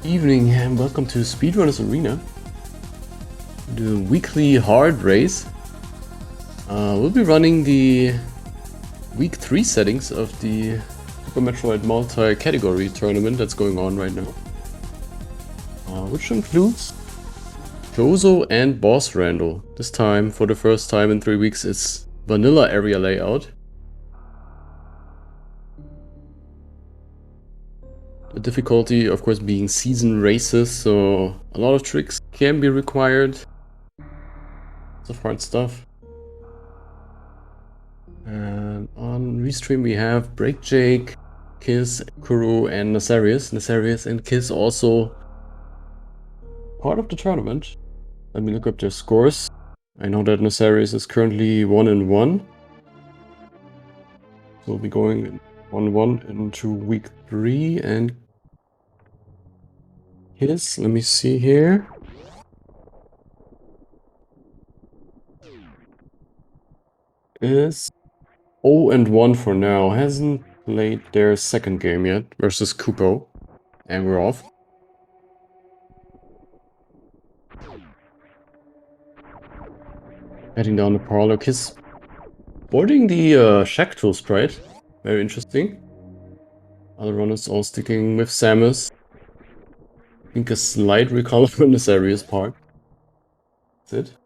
Evening and welcome to Speedrunners Arena, the weekly hard race. We'll be running the week 3 settings of the Super Metroid multi-category tournament that's going on right now, which includes Chozo and Boss Rando. This time, for the first time in 3 weeks, it's vanilla area layout. The difficulty, of course, being season races, so a lot of tricks can be required. Lots of hard stuff. And on Restream we have Break Jake, Kiss, Kuro, and Nasarius. Nasarius and Kiss also part of the tournament. Let me look up their scores. I know that Nasarius is currently 1-1. So we'll be going 1-1 into week 3, and Kiss, let me see here. Is 0-1 for now. Hasn't played their second game yet versus Kupo. And we're off. Heading down the parlor. Kiss boarding the Shack Tool sprite. Very interesting. Other runners all sticking with Samus. I think a slight recolor from the Sarius part. That's it.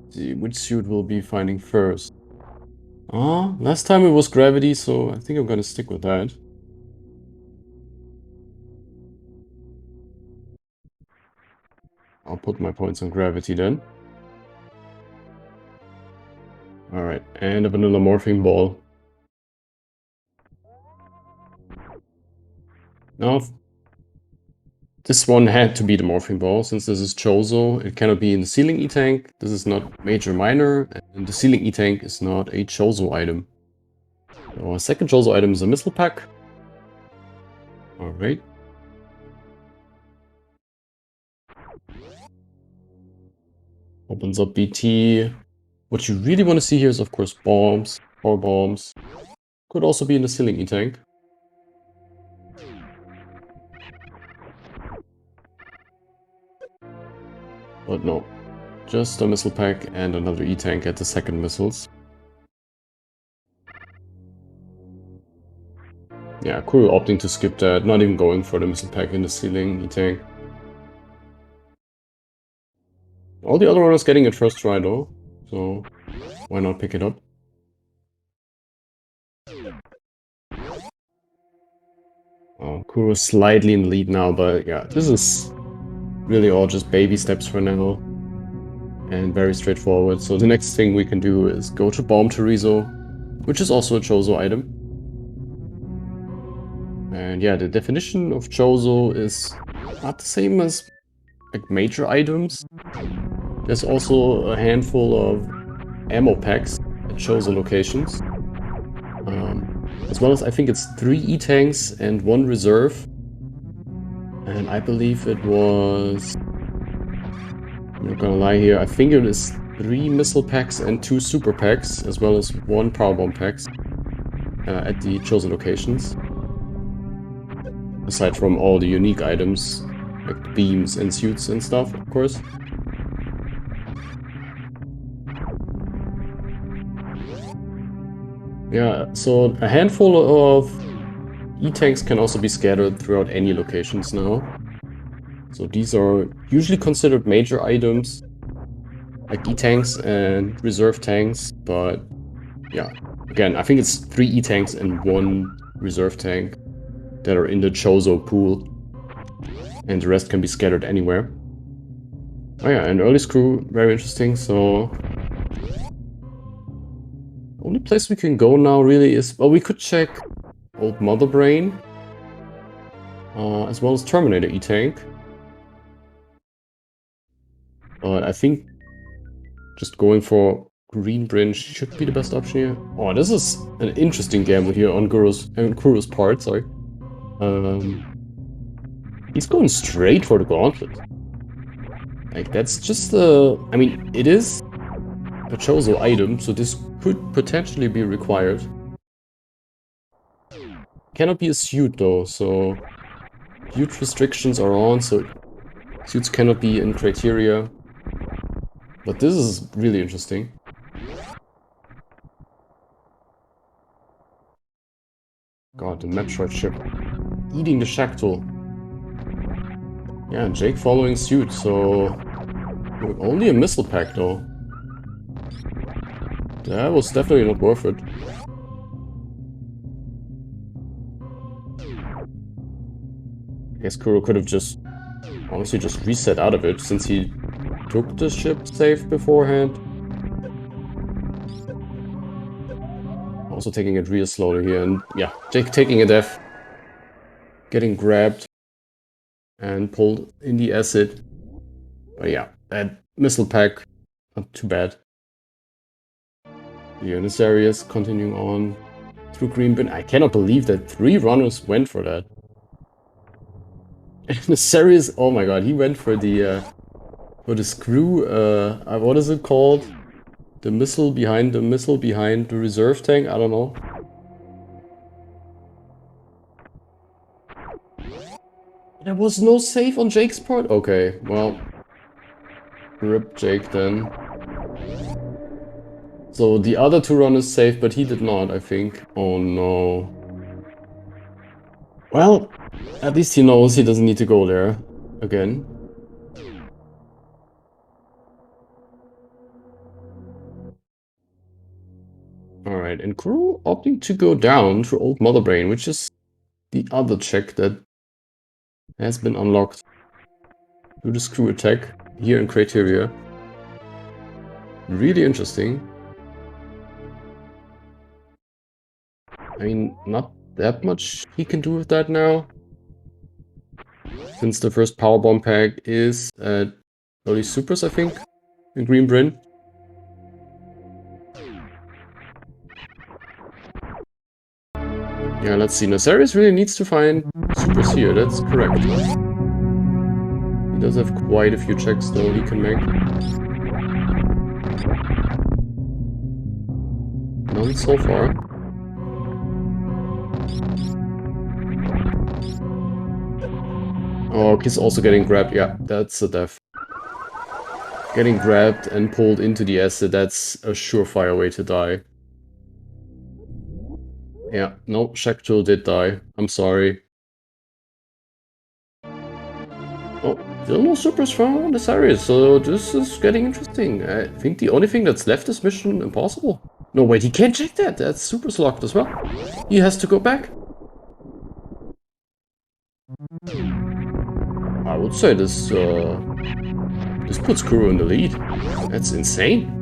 Let's see which suit we'll be finding first. Last time it was Gravity, so I think I'm gonna stick with that. I'll put my points on Gravity then. Alright, and a vanilla morphing ball. Now, this one had to be the morphing ball, since this is Chozo. It cannot be in the ceiling E-Tank. This is not major minor, and the ceiling E-Tank is not a Chozo item. So our second Chozo item is a missile pack. Alright. Opens up BT. What you really want to see here is, of course, bombs, power bombs. Could also be in the ceiling E-Tank. But no, just a missile pack and another E-Tank at the second missiles. Yeah, Kuro opting to skip that, not even going for the missile pack in the ceiling E-Tank. All the other runners getting it first try though, so why not pick it up? Oh, Kuro's slightly in the lead now, but yeah, this is really all just baby steps for now. And very straightforward. So the next thing we can do is go to Bomb Chorizo, which is also a Chozo item. And yeah, the definition of Chozo is not the same as like major items. There's also a handful of ammo packs at Chozo locations. As well as I think it's 3 E-Tanks and 1 reserve. And I believe it was... I'm not gonna lie here, I think it is 3 missile packs and 2 super packs, as well as 1 powerbomb packs at the chosen locations. Aside from all the unique items, like the beams and suits and stuff, of course. Yeah, so a handful of E-Tanks can also be scattered throughout any locations now. So these are usually considered major items, like E-Tanks and reserve tanks, but yeah, again, I think it's 3 E-Tanks and 1 reserve tank that are in the Chozo pool, and the rest can be scattered anywhere. Oh yeah, and early screw, very interesting, so... The only place we can go now really is... Well, we could check Old Mother Brain, as well as Terminator E-Tank. But I think just going for Green Brinch should be the best option here. Oh, this is an interesting gamble here on Kuro's part, sorry. He's going straight for the gauntlet. Like, that's just I mean, it is a Chozo item, so this could potentially be required. cannot be a suit though, so huge restrictions are on, so suits cannot be in criteria. But this is really interesting. God, the Metroid ship eating the Shactal. Yeah, Jake following suit, so only a missile pack though. That was definitely not worth it. I guess Kuro could have just honestly just reset out of it since he took the ship safe beforehand. Also taking it real slowly here, and yeah, Jake taking a death. Getting grabbed and pulled in the acid. But yeah, that missile pack, not too bad. Here in this area is continuing on through green bin. I cannot believe that 3 runners went for that. And the series, oh my god, he went for the screw, what is it called? The missile behind the reserve tank, I don't know. There was no save on Jake's part? Okay, well, rip Jake then. So the other 2 runners saved, but he did not, I think. Oh no. Well, at least he knows he doesn't need to go there again. Alright, and Kuro opting to go down to Old Mother Brain, which is the other check that has been unlocked. Do the screw attack here in Criteria. Really interesting. I mean, not that much he can do with that now. Since the first Power Bomb pack is at early supers, I think, in Green Bryn. Yeah, let's see. Nazaris really needs to find supers here, that's correct. He does have quite a few checks though he can make. None so far. Oh, he's also getting grabbed. Yeah, that's a death. Getting grabbed and pulled into the acid, that's a surefire way to die. Yeah, no, Shactul did die. I'm sorry. Oh, still no supers from this area, so this is getting interesting. I think the only thing that's left is Mission Impossible. No, wait, he can't check that. That's supers locked as well. He has to go back. I would say this puts Kuro in the lead. That's insane.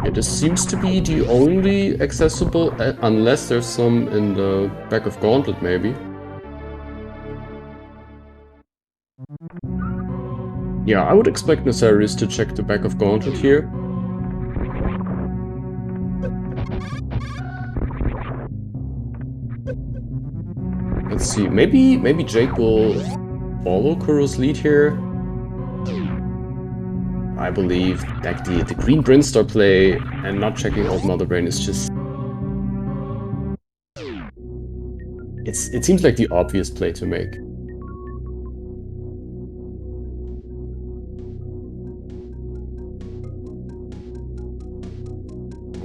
Yeah, this seems to be the only accessible, unless there's some in the back of Gauntlet, maybe. Yeah, I would expect Nazaris to check the back of Gauntlet here. Let's see, maybe Jake will follow Kuro's lead here. I believe that the green Brinstar play and not checking out Mother Brain is just... It seems like the obvious play to make.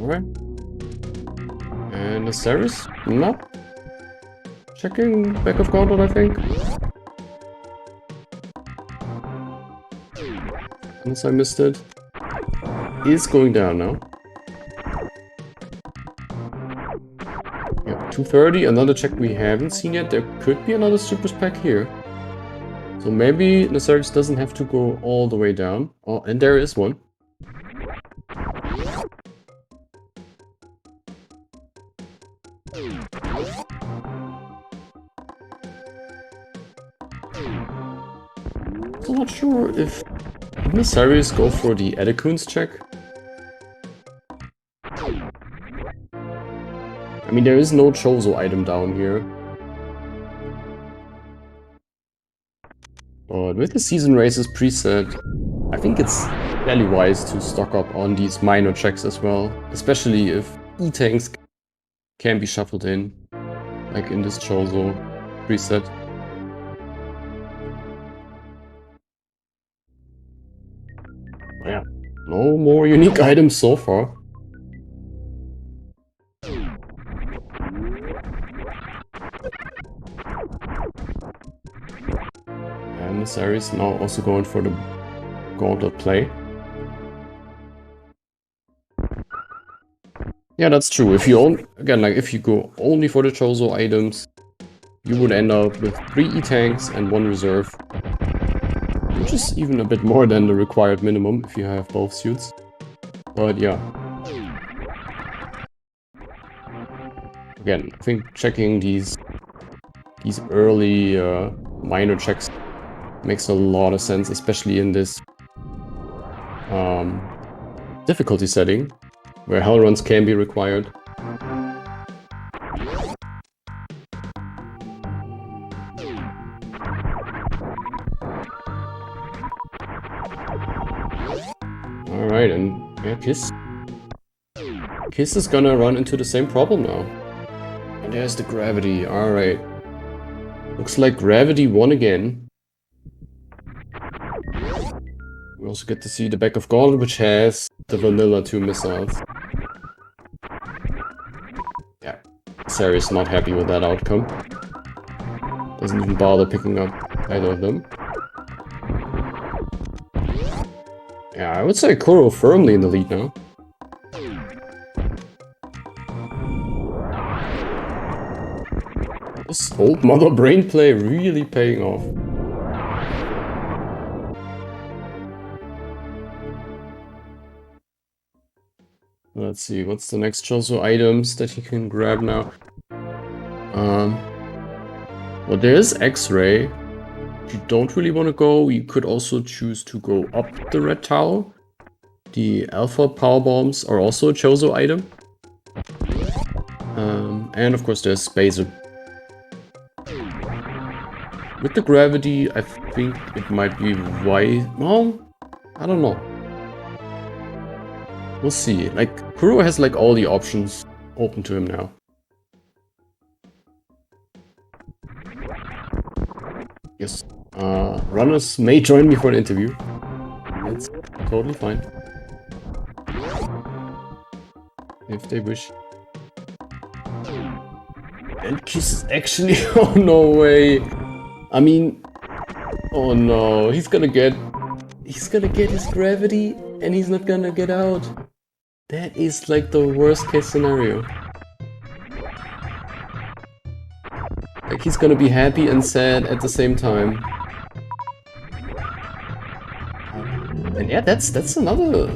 Alright. And Nazaris not checking back of Gauntlet, I think. Unless I missed it. Is going down now. Yeah, 230, another check we haven't seen yet. There could be another supers pack here. So maybe Nazaris doesn't have to go all the way down. Oh, and there is one. So not sure if Nazaris go for the Edekun's check. I mean, there is no Chozo item down here. But with the season races preset, I think it's fairly wise to stock up on these minor checks as well, especially if E-tanks can be shuffled in, like in this Chozo preset. Yeah, no more unique items so far. And this area is now also going for the gauntlet play. Yeah, that's true. If you again, like if you go only for the Chozo items, you would end up with 3 E-tanks and 1 reserve, which is even a bit more than the required minimum if you have both suits. But yeah. Again, I think checking these early minor checks makes a lot of sense, especially in this difficulty setting, where hell runs can be required. Alright, and yeah, Kiss is gonna run into the same problem now. And there's the gravity, alright. Looks like gravity won again. We also get to see the back of Gauntlet, which has the vanilla 2 missiles. Yeah, Sari's not happy with that outcome. Doesn't even bother picking up either of them. Yeah, I would say Kuro firmly in the lead now. This old mother brain play really paying off. Let's see, what's the next Chozo items that he can grab now? Well, there's X-Ray. If you don't really want to go, you could also choose to go up the red tower. The Alpha Power Bombs are also a Chozo item. And of course there's Spacer. With the gravity, I think it might be wise. Well, I don't know. We'll see. Like, Kuro has like all the options open to him now. Yes. Runners may join me for an interview. It's totally fine. If they wish. And Kiss is actually... oh, no way. I mean... oh no, he's gonna get his gravity and he's not gonna get out. That is like the worst case scenario. Like he's gonna be happy and sad at the same time. And yeah, that's another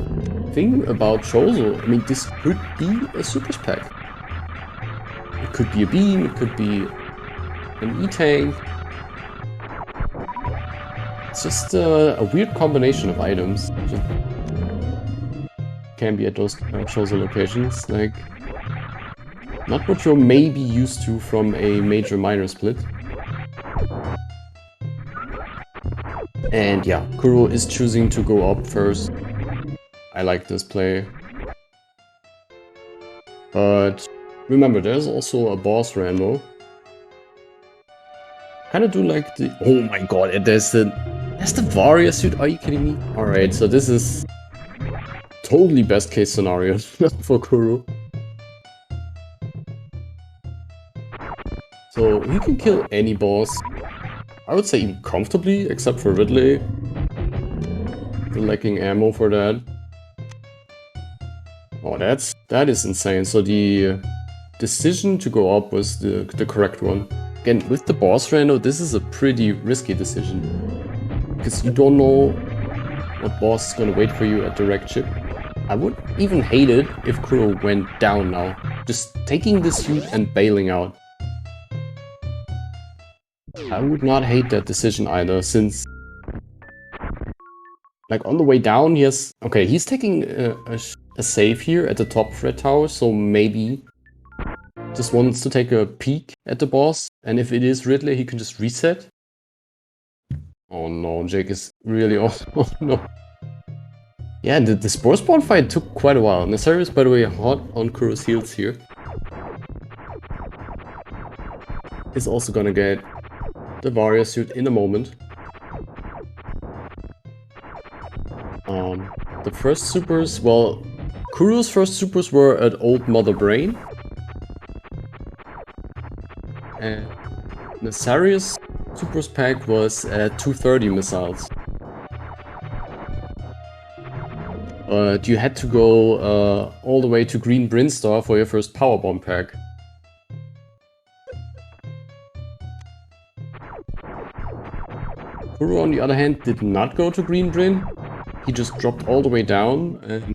thing about Chozo. I mean, this could be a super spec. It could be a beam, it could be an E-tank. It's just a weird combination of items. Just can be at those Chozo locations. Like, not what you're maybe used to from a major-minor split. And yeah, Kuro is choosing to go up first. I like this play. But remember, there's also a boss Rando. Kinda do like the... oh my god, and there's the Varia suit, are you kidding me? Alright, so this is totally best case scenario for Kuro. So he can kill any boss. I would say even comfortably, except for Ridley. They're lacking ammo for that. Oh, that is insane. So the decision to go up was the correct one. Again, with the boss Rando, this is a pretty risky decision. Because you don't know what boss is gonna wait for you at the wrecked ship. I would even hate it if Kuro went down now. Just taking the suit and bailing out. I would not hate that decision either, since... like, on the way down, he has... okay, he's taking a save here at the top of Red Tower, so maybe just wants to take a peek at the boss, and if it is Ridley, he can just reset. Oh no, Jake is really... oh no. Yeah, the Spore Spawn fight took quite a while. Nasarius, by the way, hot on Kuro's heels here. Is also gonna get the Varia suit in a moment. The first supers, well, Kuro's first supers were at Old Mother Brain. And Nasarius' supers pack was at 230 missiles. But you had to go all the way to Green Brinstar for your first Power Bomb pack. Kuro, on the other hand, did not go to Green Brin. He just dropped all the way down and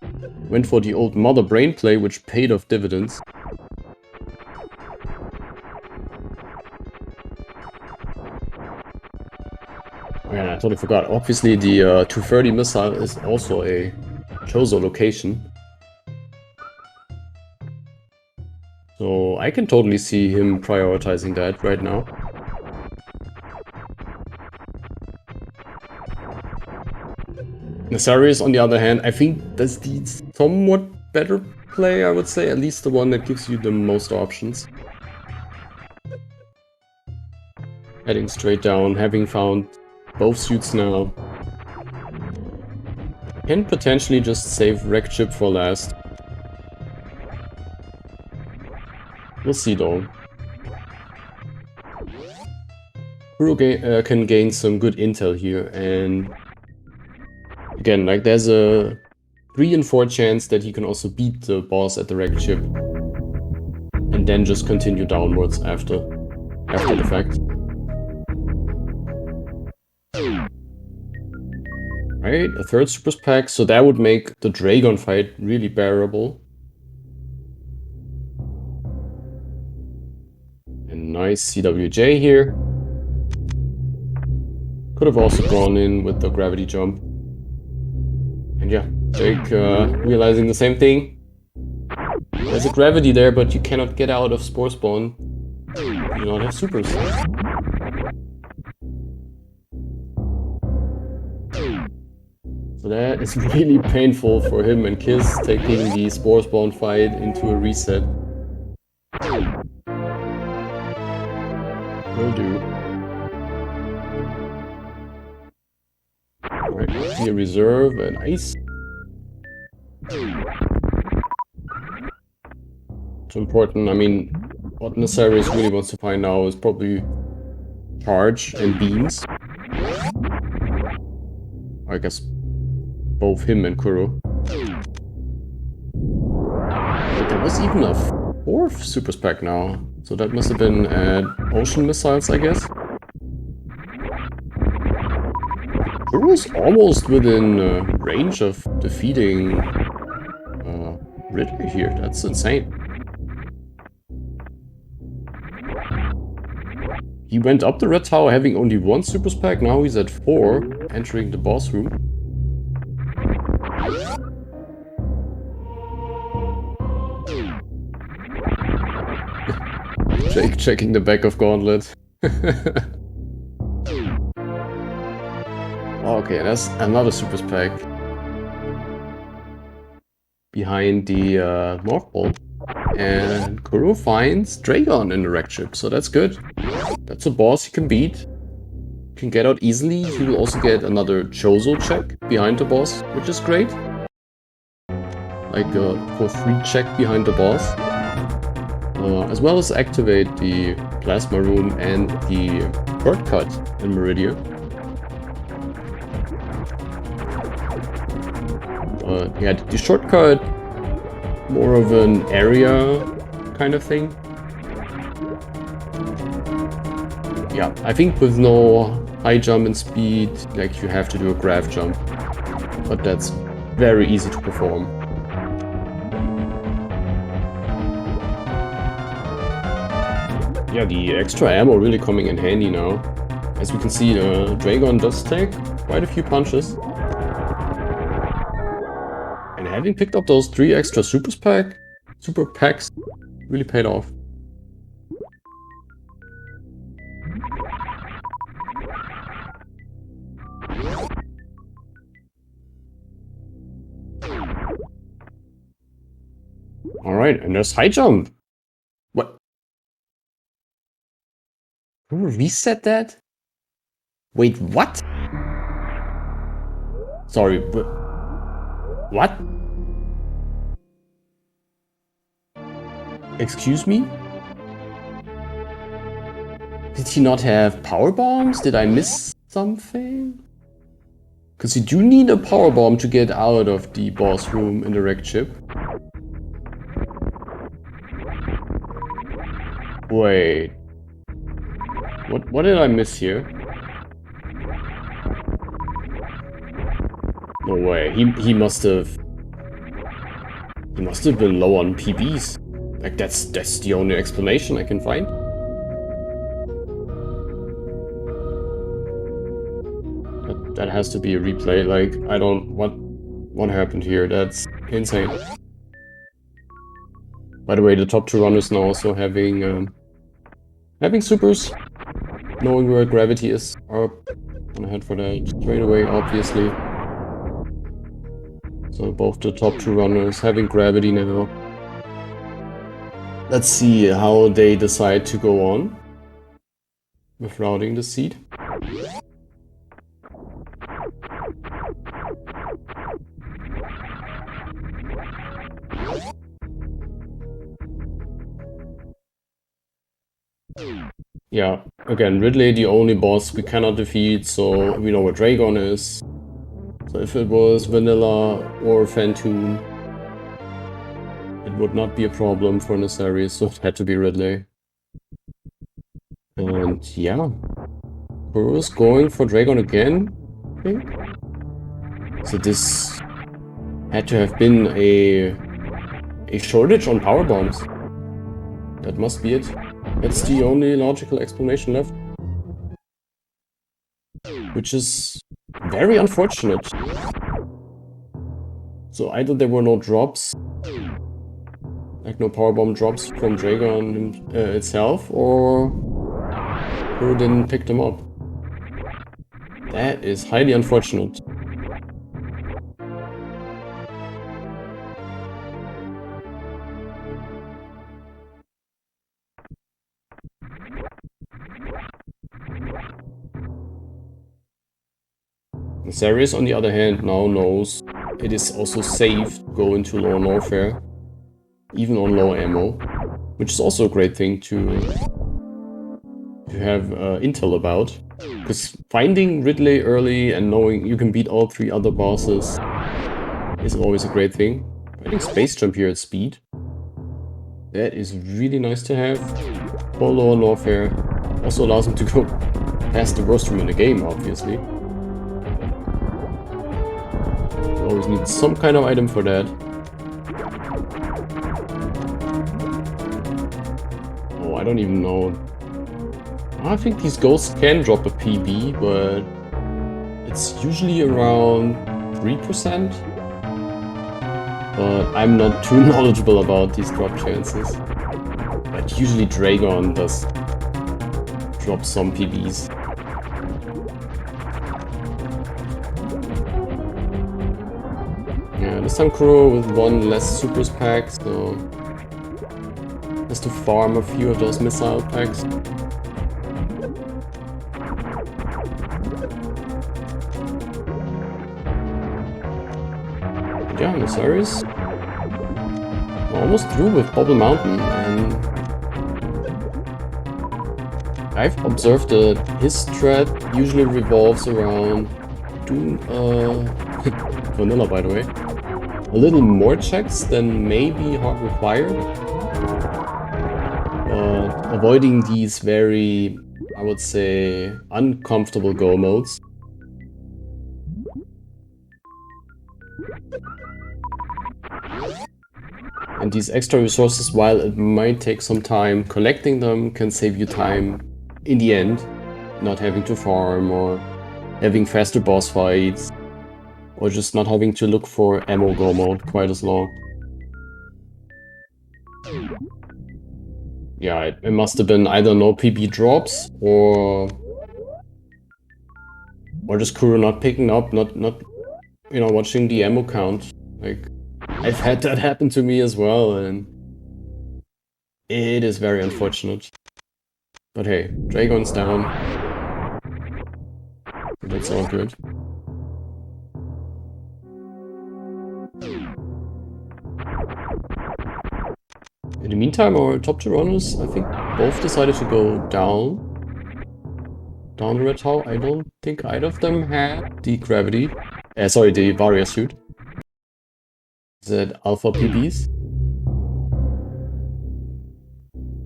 went for the Old Mother Brain play, which paid off dividends. Oh yeah, I totally forgot. Obviously, the 230 missile is also a Chozo location. So I can totally see him prioritizing that right now. Nasarius, on the other hand, I think that's the somewhat better play, I would say. At least the one that gives you the most options. Heading straight down, having found both suits now. Can potentially just save Wreck Chip for last. We'll see though. Kuro can gain some good intel here, and again, like there's a 3 in 4 chance that he can also beat the boss at the Wreck Chip. And then just continue downwards after the fact. Right, a third Supers pack, so that would make the Dragon fight really bearable. And nice CWJ here. Could have also gone in with the gravity jump. And yeah, Jake realizing the same thing. There's a gravity there, but you cannot get out of Spore Spawn. You do not have supers. So that is really painful for him and Kiss, taking the Spore Spawn fight into a reset. Will do. Alright, here reserve and ice. It's important. I mean, what Nasarius really wants to find now is probably charge and beams. I guess both him and Kuro. But there was even a fourth super spec now, so that must have been ocean missiles, I guess. Kuro's almost within range of defeating Ridley here. That's insane. He went up the red tower having only 1 super spec, now he's at 4, entering the boss room. Jake checking the back of Gauntlet. Okay, that's another super spec behind the North Pole. And Kuro finds Dragon in the Wreck Chip, so that's good. That's a boss he can beat. Can get out easily. He will also get another Chozo check behind the boss, which is great. Like a for free check behind the boss. As well as activate the Plasma Room and the shortcut in Meridia. Yeah, the shortcut, more of an area kind of thing. Yeah, I think with no high jump and speed, like you have to do a grav jump. But that's very easy to perform. Yeah, the extra ammo really coming in handy now. As we can see, the Dragon does take quite a few punches. And having picked up those 3 extra super packs really paid off. Alright, and there's high jump. What? Who reset that? Wait, what? Sorry, but... What? Excuse me? Did he not have power bombs? Did I miss something? Because you do need a power bomb to get out of the boss room in the wrecked ship. Wait. What did I miss here? No way. He must have... He must have been low on PBs. Like, that's the only explanation I can find. That has to be a replay. Like, I don't... What happened here? That's insane. By the way, the top two runners now also having supers. Knowing where gravity is. Are gonna head for that straight away, obviously. So both the top two runners having gravity now. Let's see how they decide to go on with routing the seed. Yeah, again, Ridley the only boss we cannot defeat, so we know where Dragon is. So if it was Vanilla or Phantoon, it would not be a problem for Nefarious, so it had to be Ridley. And yeah, Kuro's going for Dragon again, I think. So this had to have been a shortage on power bombs. That must be it. That's the only logical explanation left. Which is very unfortunate. So either there were no drops, like no powerbomb drops from Dragon itself, or Kuro didn't pick them up. That is highly unfortunate. Zarius, on the other hand, now knows it is also safe to go into Lone Warfare, even on low ammo, which is also a great thing to have intel about. Because finding Ridley early and knowing you can beat all three other bosses is always a great thing. Finding Space Jump here at speed, that is really nice to have for Lone Warfare. Also allows him to go past the worst room in the game, obviously. Always need some kind of item for that. Oh, I don't even know. I think these ghosts can drop a PB, but it's usually around 3%. But I'm not too knowledgeable about these drop chances. But usually Dragon does drop some PBs. Yeah, this time Kuro with one less supers pack, so has to farm a few of those missile packs. Yeah, Nefarious almost through with Bubble Mountain, and I've observed that his strat usually revolves around doing Vanilla, by the way. A little more checks than maybe hard required, but avoiding these very, I would say, uncomfortable go modes. And these extra resources, while it might take some time, collecting them can save you time in the end, not having to farm or having faster boss fights. Or just not having to look for ammo go mode quite as long. Yeah, it must have been either no PB drops or just Kuro not picking up, not you know, watching the ammo count. Like, I've had that happen to me as well, and It is very unfortunate. But hey, Dragon's down. That's all good. In the meantime, our top two runners, I think, both decided to go down the red tower. I don't think either of them had the gravity. Sorry, the Varia suit. Is that Alpha PBs?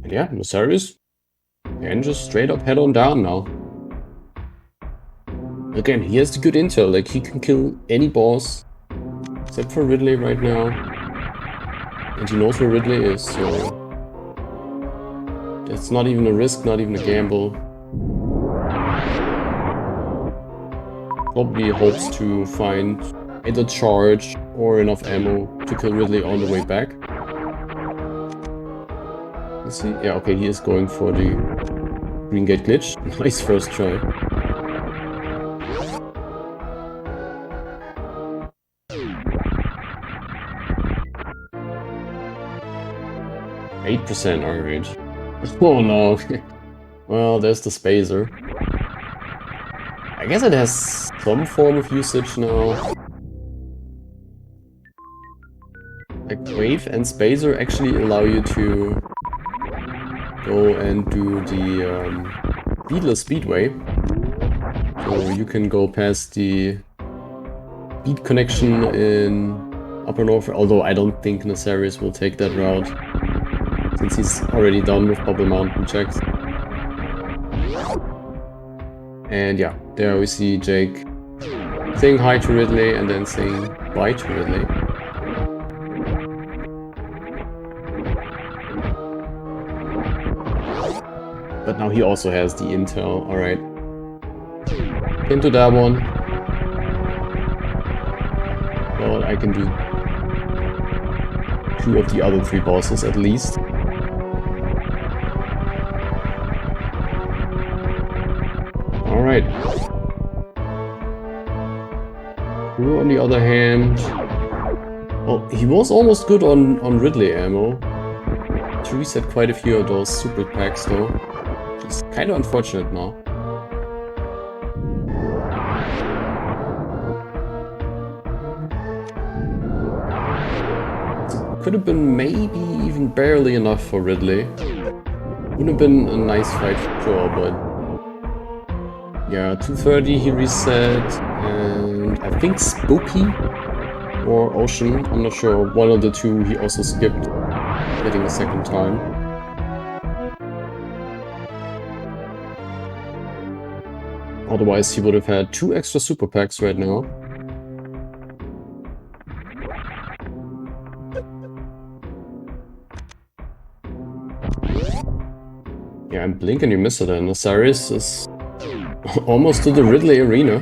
And yeah, Nocerius can just straight up head on down now. Again, he has the good intel, like he can kill any boss, except for Ridley right now. And he knows where Ridley is, so that's not even a risk, not even a gamble. Probably hopes to find either charge or enough ammo to kill Ridley on the way back. Let's see. Yeah, okay, he is going for the Green Gate glitch. Nice first try. %8% armor range. Oh no. Well, there's the Spacer. I guess it has some form of usage now. Like Wave and Spacer actually allow you to go and do the beatless speedway. So you can go past the beat connection in Upper North, although I don't think Nocerius will take that route, since he's already done with Bubble Mountain checks. And yeah, there we see Jake saying hi to Ridley and then saying bye to Ridley. But now he also has the intel, alright. Into that one. Well, I can do 2 of the other 3 bosses at least. Alright. Drew, on the other hand... Well, he was almost good on Ridley ammo. To reset quite a few of those super packs though. Which is kind of unfortunate now. Could have been maybe even barely enough for Ridley. Would have been a nice fight for sure, but... Yeah, 230 he reset, and I think Spooky or Ocean, I'm not sure, one of the two he also skipped, getting a second time. Otherwise he would have had 2 extra super packs right now. Yeah, and blink and you miss it, and Nocerius is almost to the Ridley arena.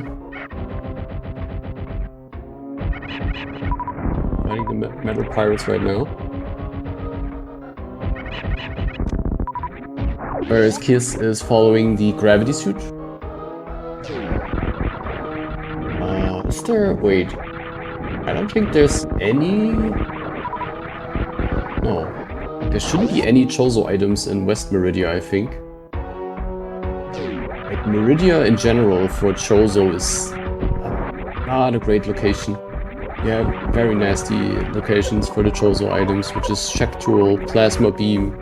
Fighting the Metal Pirates right now. Whereas Kiss is following the gravity suit. Is there... wait. I don't think there's any... No. There shouldn't be any Chozo items in West Meridia, I think. Like, Meridia in general for Chozo is not a great location. You have very nasty locations for the Chozo items, which is Shack Tool, Plasma Beam,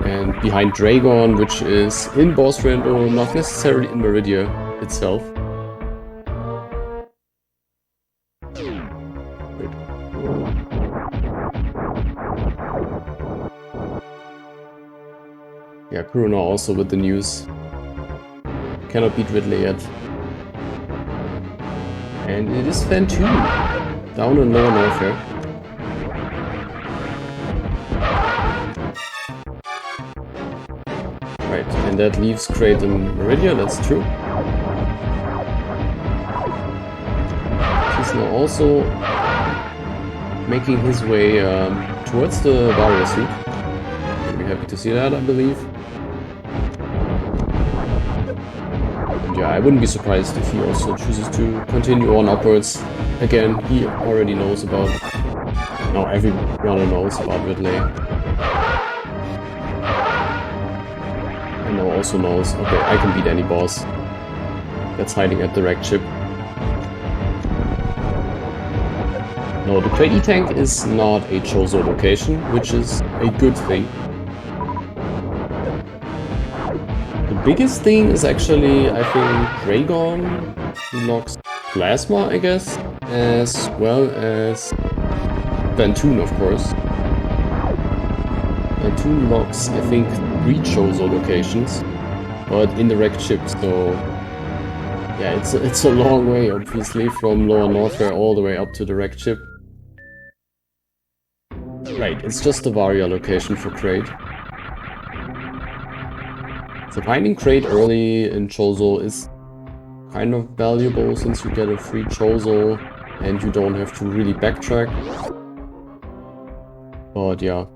and behind Dragon, which is in Boss Rando, not necessarily in Meridia itself. Yeah, Kuruna also with the news. Cannot beat Ridley yet. And it is Fan 2. Down in Lower North here. Right, and that leaves Crate in Meridia, that's true. He's now also making his way towards the Varia suit. Very happy to see that, I believe. Yeah, I wouldn't be surprised if he also chooses to continue on upwards. Again, he already knows about... Now every runner knows about Ridley. also knows, okay, I can beat any boss that's hiding at the wrecked ship. No, the Crate tank is not a Chozo location, which is a good thing. The biggest thing is actually, I think, Dragon, who locks Plasma, I guess, as well as Bantoon, of course. Bantoon locks, I think, 3 Chozo locations, but in the wrecked ship, so yeah, it's a long way, obviously, from Lower Norfair all the way up to the wrecked ship. Right, it's just the Varia location for Crate. So finding Crate early in Chozo is kind of valuable since you get a free Chozo and you don't have to really backtrack. But yeah.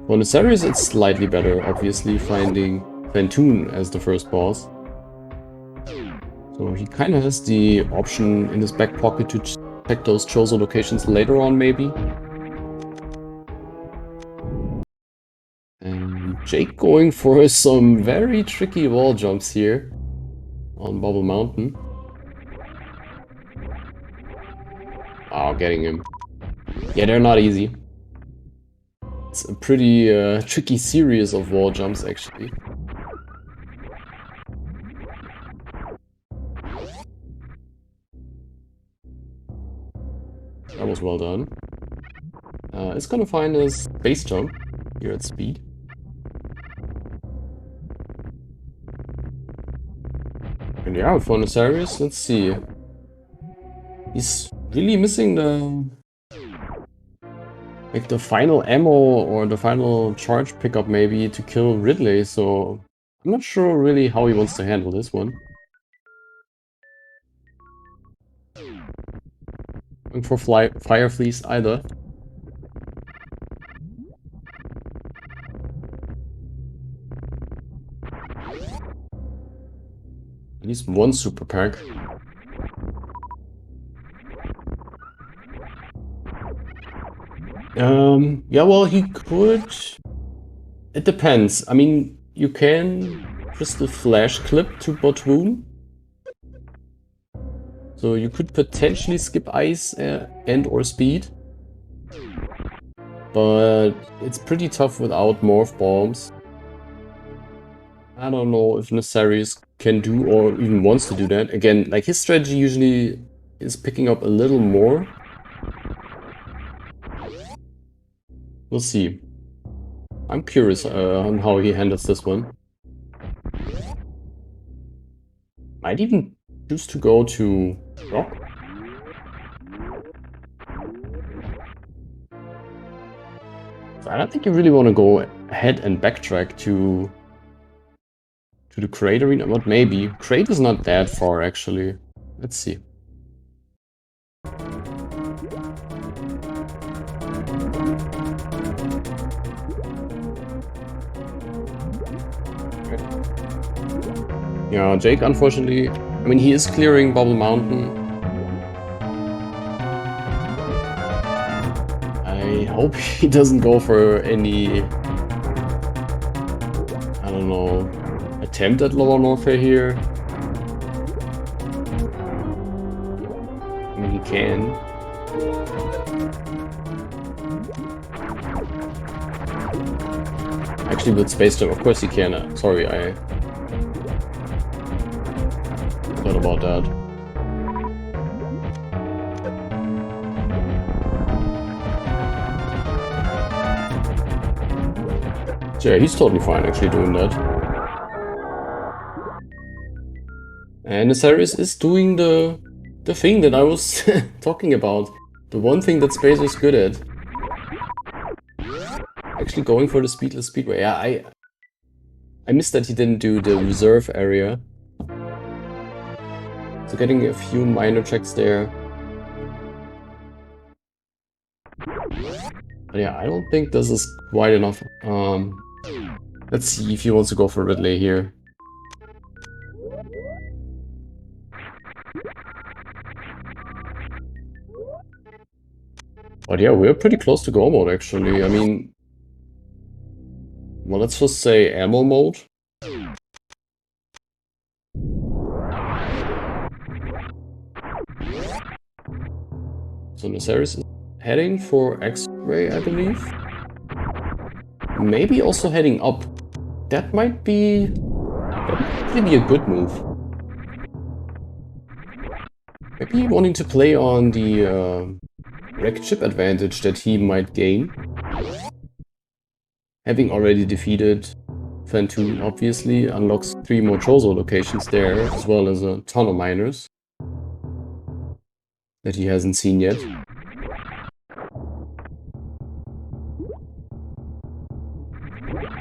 For the series it's slightly better, obviously, finding Bantoon as the first boss. So he kind of has the option in his back pocket to check those Chozo locations later on, maybe. And Jake going for some very tricky wall jumps here on Bubble Mountain. Oh, getting him. Yeah, they're not easy. It's a pretty tricky series of wall jumps, actually. That was well done. It's gonna find his base jump here at speed. And yeah, for Nefarious, let's see. He's really missing the final ammo or the final charge pickup maybe to kill Ridley, so I'm not sure really how he wants to handle this one. Going for Fire Fleece either. At least one super pack. Yeah, well, he could... It depends. I mean, you can Crystal Flash clip to Botwoon. So you could potentially skip Ice and or Speed. But it's pretty tough without Morph Bombs. I don't know if Nefarious can do or even wants to do that. Again, like his strategy usually is picking up a little more. We'll see. I'm curious on how he handles this one. Might even choose to go to Rock. So I don't think you really want to go ahead and backtrack to the Crate arena, but maybe. Crate is not that far, actually. Let's see. Yeah, Jake, unfortunately, I mean, he is clearing Bubble Mountain. I hope he doesn't go for any, I don't know, attempt at Lower Norfair here. I mean, he can. Actually, with Space Jump, of course he can. Sorry, I forgot about that. So yeah, he's totally fine actually doing that. And Nefarious is doing the thing that I was talking about. The one thing that Space is good at. Actually going for the Speedless Speedway. Yeah, I missed that he didn't do the reserve area. So getting a few minor checks there. But yeah, I don't think this is quite enough. Let's see if he wants to go for Ridley here. But yeah, we're pretty close to go mode actually. I mean, well, let's just say ammo mode. So Naceris is heading for X-Ray, I believe. Maybe also heading up. That might be a good move. Maybe wanting to play on the wreck chip advantage that he might gain. Having already defeated Phantoon, obviously, unlocks 3 more Chozo locations there, as well as a ton of miners that he hasn't seen yet.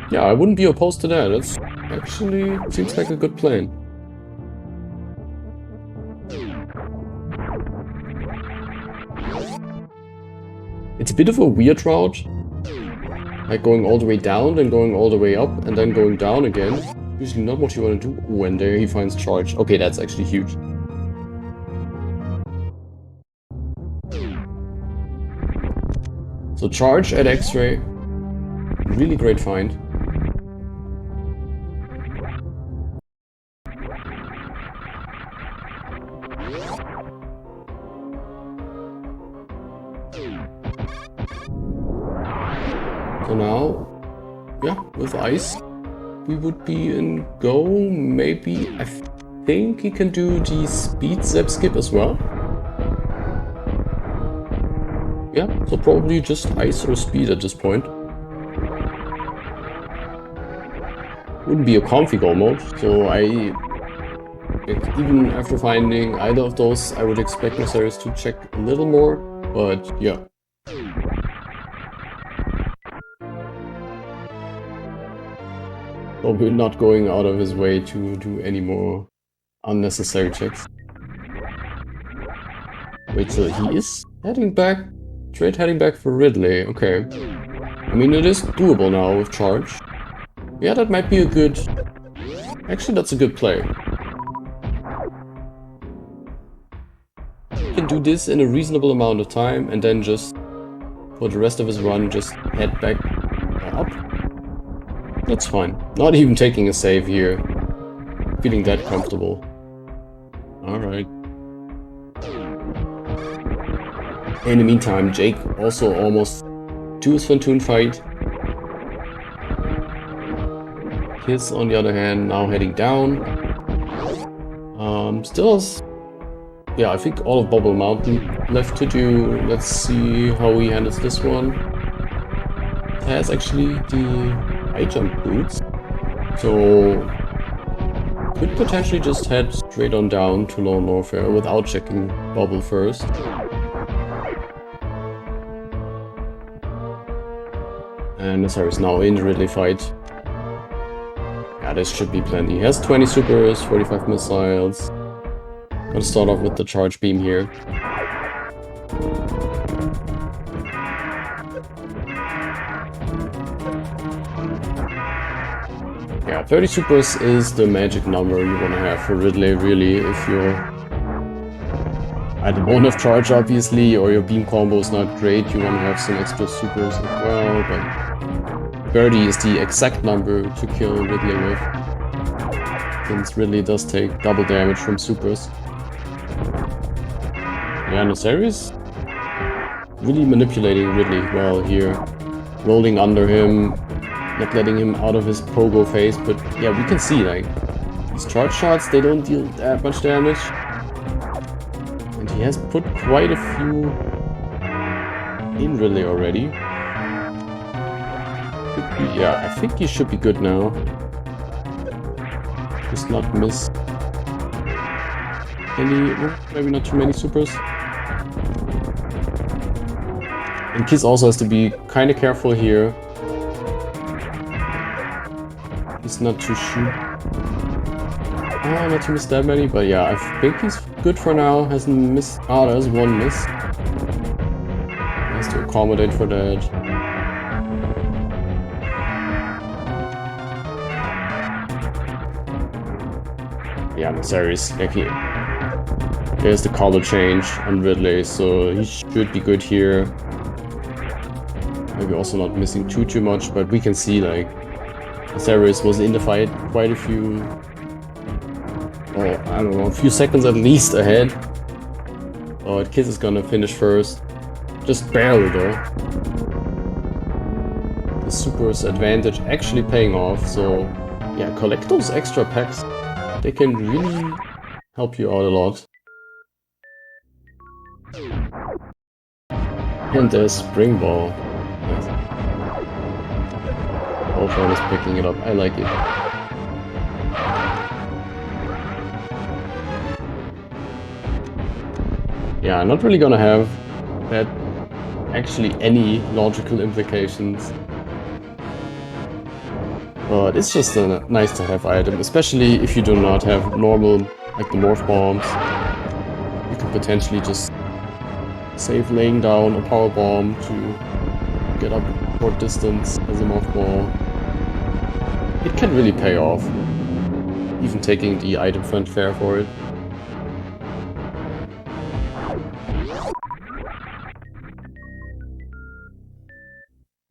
Yeah, I wouldn't be opposed to that. That's actually seems like a good plan. It's a bit of a weird route. Like going all the way down, then going all the way up, and then going down again. Usually not what you want to do. Oh, and there he finds charge. Okay, that's actually huge. So charge at X-Ray. Really great find. So now, yeah, with ice, we would be in go. Maybe, I think he can do the speed zap skip as well. Yeah, so probably just ice or speed at this point. Wouldn't be a comfy goal mode, so even after finding either of those, I would expect Naceris to check a little more, but yeah. Probably not going out of his way to do any more unnecessary checks. Wait, so he is heading back, straight heading back for Ridley, okay. I mean, it is doable now with charge. Yeah, that might be a good... Actually, that's a good play. He can do this in a reasonable amount of time and then just, for the rest of his run, just head back up. That's fine. Not even taking a save here. Feeling that comfortable. Alright. In the meantime, Jake also almost to his Phantoon fight. Kiss, on the other hand, now heading down. Still has... Yeah, I think all of Bubble Mountain left to do. Let's see how he handles this one. Has actually the high jump boots. So could potentially just head straight on down to Lone Warfare without checking Bubble first. And Naceris now in the Ridley fight. Yeah, this should be plenty. He has 20 supers, 45 missiles. Gonna start off with the charge beam here. Yeah, 30 supers is the magic number you wanna have for Ridley, really, if you're either don't have charge, obviously, or your beam combo is not great, you wanna have some extra supers as well, but 30 is the exact number to kill Ridley with, since Ridley does take double damage from supers. Yeah, Naceris really manipulating Ridley well here, rolling under him, not letting him out of his pogo phase, but yeah, we can see, like, these charge shots, they don't deal that much damage. And he has put quite a few in Ridley already. Yeah, I think he should be good now. Just not miss any, maybe not too many supers. And Kiss also has to be kind of careful here. He's not to shoot. Not to miss that many, but yeah, I think he's good for now. Hasn't missed. Oh, there's one miss. Has to accommodate for that. Yeah, Naceris, like there's the color change on Ridley, so he should be good here. Maybe also not missing too much, but we can see, like, Naceris was in the fight quite a few, I don't know, a few seconds at least ahead. But Kiss is gonna finish first. Just barely though. The super's advantage actually paying off, so yeah, collect those extra packs. They can really help you out a lot. And there's Spring Ball. Yes. Ultron is picking it up. I like it. Yeah, not really gonna have that actually any logical implications. But it's just a nice to have item, especially if you do not have normal, like the morph bombs. You could potentially just save laying down a power bomb to get up short distance as a morph ball. It can really pay off, even taking the item fanfare for it.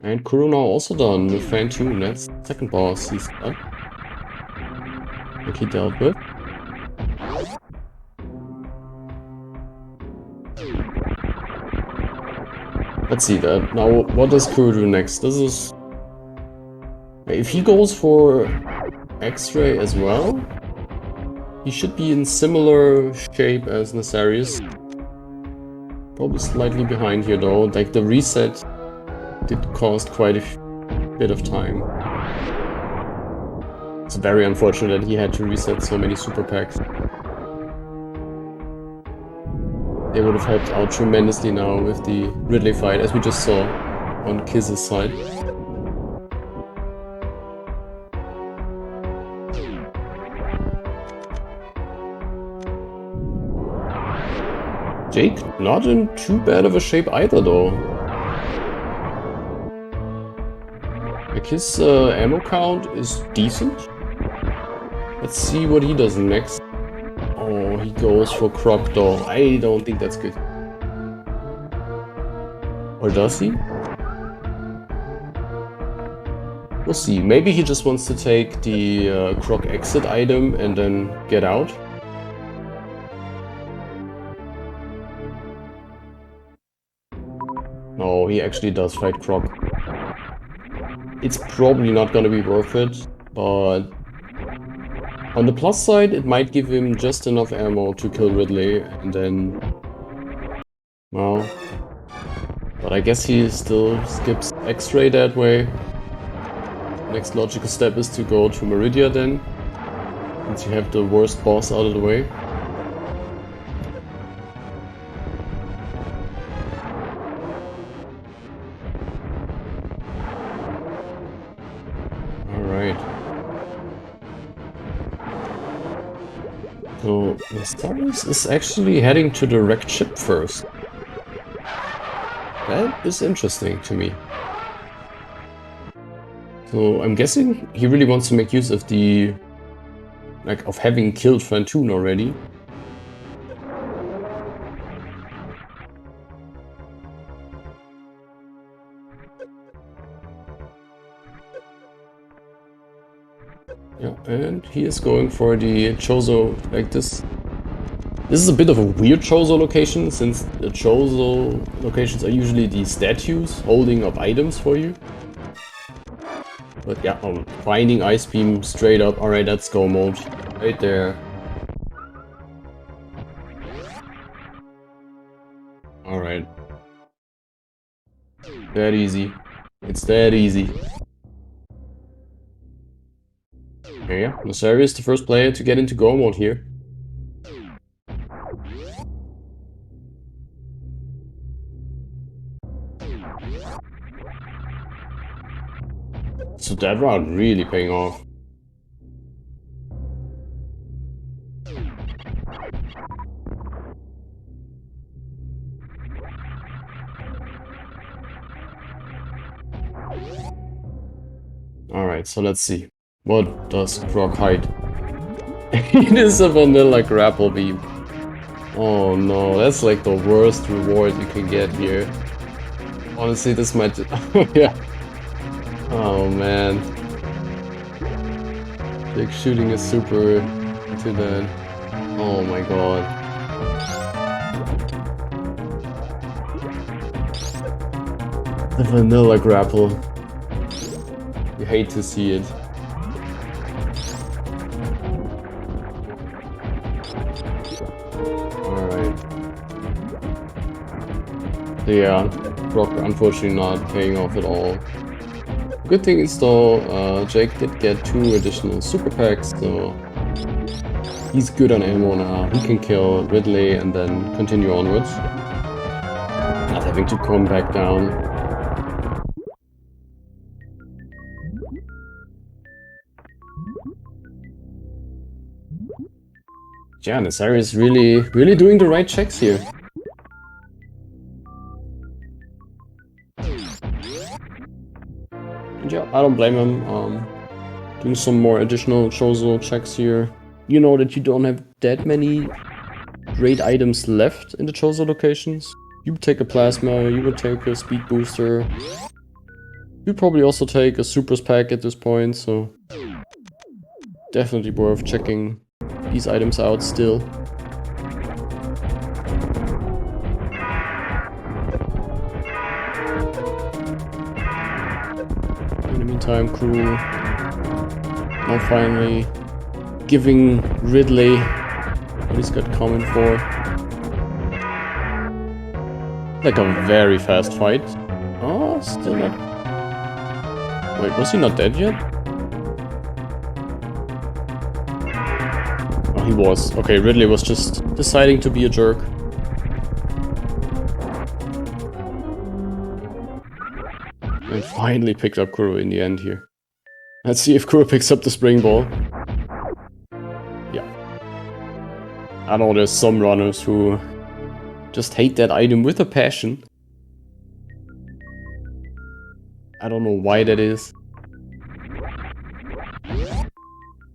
And Kuruna also done with Fan Tune. That's the second boss he's done. Like he dealt with. Let's see that. Now, what does Kuru do next? This is... If he goes for X-Ray as well, he should be in similar shape as Nasarius. Probably slightly behind here though. Like the reset did cost quite a bit of time. It's very unfortunate that he had to reset so many super packs. They would have helped out tremendously now with the Ridley fight, as we just saw on Kiz's side. Jake, not in too bad of a shape either though. Like his ammo count is decent. Let's see what he does next. Oh, he goes for Croc though. I don't think that's good. Or does he? We'll see. Maybe he just wants to take the Croc exit item and then get out. No, he actually does fight Croc. It's probably not gonna be worth it, but on the plus side, it might give him just enough ammo to kill Ridley, and then... well... But I guess he still skips X-Ray that way. Next logical step is to go to Meridia then, since you have the worst boss out of the way. So, Nasarius is actually heading to the wrecked ship first. That is interesting to me. So, I'm guessing he really wants to make use of the... like, of having killed Fantoon already. Yeah, and he is going for the Chozo, like this. This is a bit of a weird Chozo location, since the Chozo locations are usually the statues holding up items for you. But yeah, finding Ice Beam straight up. Alright, that's go mode. Right there. Alright. That easy. It's that easy. Yeah, Nasarius, the first player to get into go mode here. So that round really paying off. Alright, so let's see. What does Croc hide? It is a vanilla grapple beam. Oh no, that's like the worst reward you can get here. Honestly, this might... yeah. Oh man. Like shooting a super into that. Oh my god. The vanilla grapple. You hate to see it. Alright. So yeah, Brock unfortunately not paying off at all. Good thing is though, Jake did get 2 additional super packs, so he's good on ammo now. He can kill Ridley and then continue onwards. Not having to come back down. Yeah, Nasari is really doing the right checks here. And yeah, I don't blame him. Doing some more additional Chozo checks here. You know that you don't have that many great items left in the Chozo locations. You would take a plasma, you would take a speed booster. You'd probably also take a supers pack at this point, so definitely worth checking these items out still. In the meantime, crew now finally giving Ridley what he's got coming for. Like a very fast fight. Oh, still not. Wait, was he not dead yet? Oh, he was. Okay, Ridley was just deciding to be a jerk. And finally picked up Kuro in the end here. Let's see if Kuro picks up the spring ball. Yeah. I know there's some runners who just hate that item with a passion. I don't know why that is.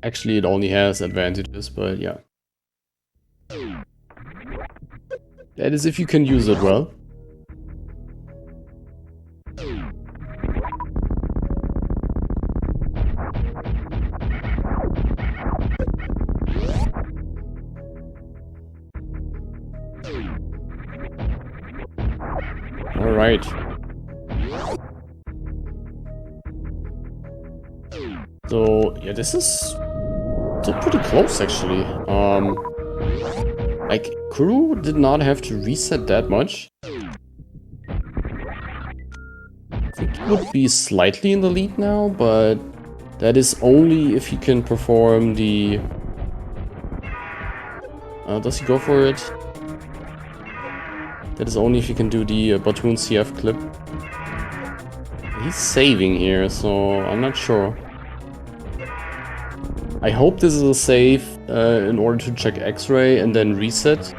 Actually, it only has advantages, but yeah. That is if you can use it well. Alright. So, yeah, this is still pretty close, actually. Like, Kuro did not have to reset that much. I think he would be slightly in the lead now, but that is only if he can perform the... does he go for it? That is only if you can do the Batoon CF clip. He's saving here, so I'm not sure. I hope this is a save in order to check X-ray and then reset.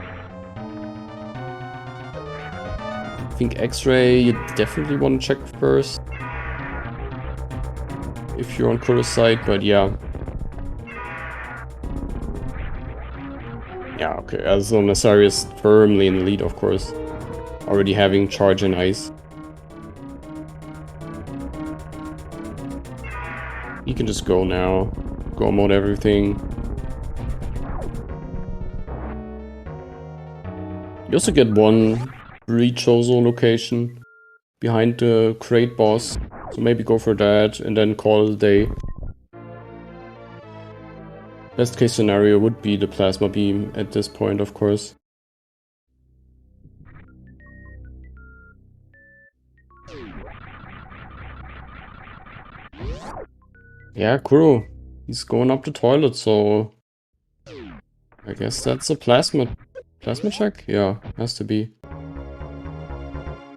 I think X-ray you definitely want to check first. If you're on Kuro's side, but yeah. Yeah, okay, as long as Nasari is firmly in the lead, of course. Already having charge and ice. You can just go now. Go mode everything. You also get one re-Chozo location behind the crate boss. So maybe go for that and then call it a day. Best case scenario would be the plasma beam at this point, of course. Yeah, Kuro. He's going up the toilet, so I guess that's a plasma check? Yeah, has to be.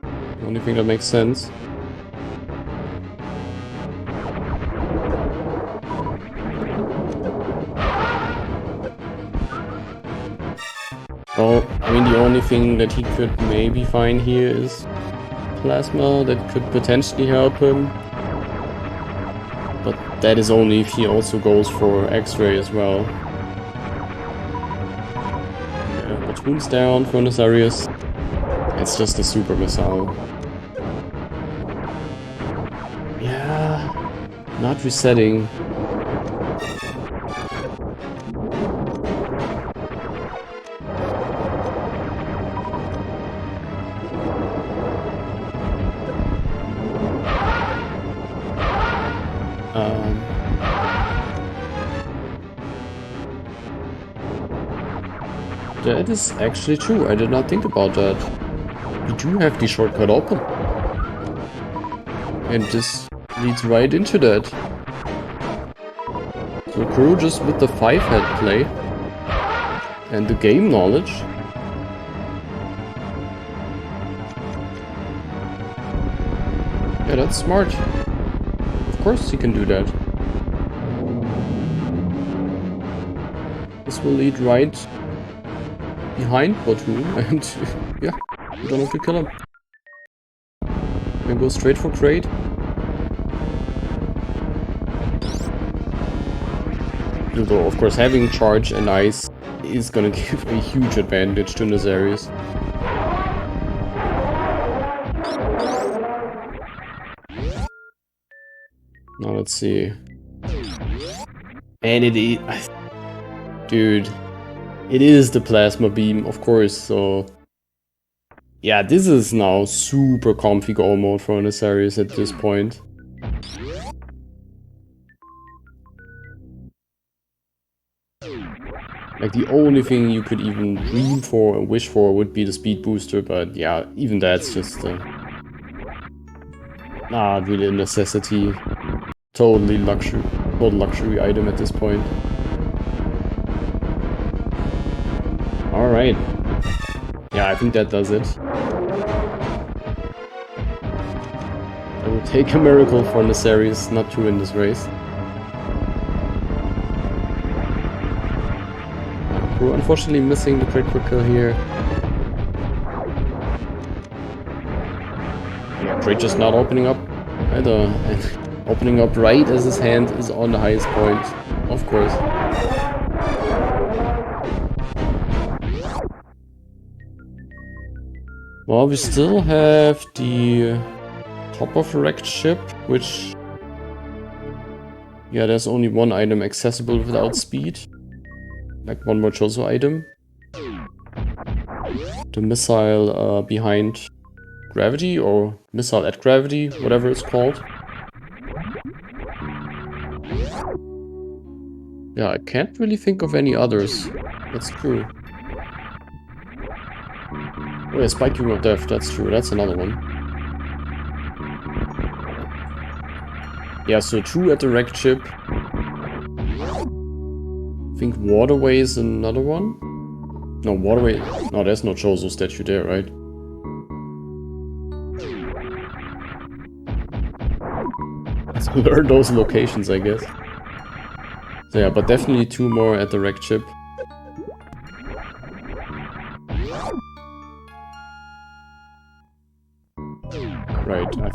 The only thing that makes sense. Well, I mean, the only thing that he could maybe find here is plasma that could potentially help him. But that is only if he also goes for X-ray as well. Yeah, Batoon's down for Nasarius. It's just a super missile. Yeah, not resetting. That is actually true. I did not think about that. We do have the shortcut open. And this leads right into that. So Kuro just with the 5-head play and the game knowledge. Yeah, that's smart. Of course he can do that. This will lead right behind Botun and yeah, you don't have to kill him. And go straight for Crate. Although of course having charge and ice is gonna give a huge advantage to Nazarius. Now let's see. And it is... Dude, it is the Plasma Beam, of course, so... Yeah, this is now super comfy goal mode for Nazarius at this point. Like, the only thing you could even dream for or wish for would be the speed booster, but yeah, even that's just not really a necessity. Total luxury item at this point. Alright. Yeah, I think that does it. I will take a miracle for Nazarius not to win this race. We're unfortunately missing the critical kill here. Yeah, Crate just not opening up either. And opening up right as his hand is on the highest point. Of course. Well, we still have the top of a wrecked ship, which... Yeah, there's only one item accessible without speed. Like one more Chozo item. The missile behind gravity, or missile at gravity, whatever it's called. Yeah, I can't really think of any others. That's true. Oh yeah, Spike Ring of Death, that's true, that's another one. Yeah, so 2 at the wrecked ship. I think Waterway is another one. No, Waterway... No, there's no Chozo statue there, right? Let's learn those locations, I guess. So yeah, but definitely 2 more at the wrecked ship. Right, I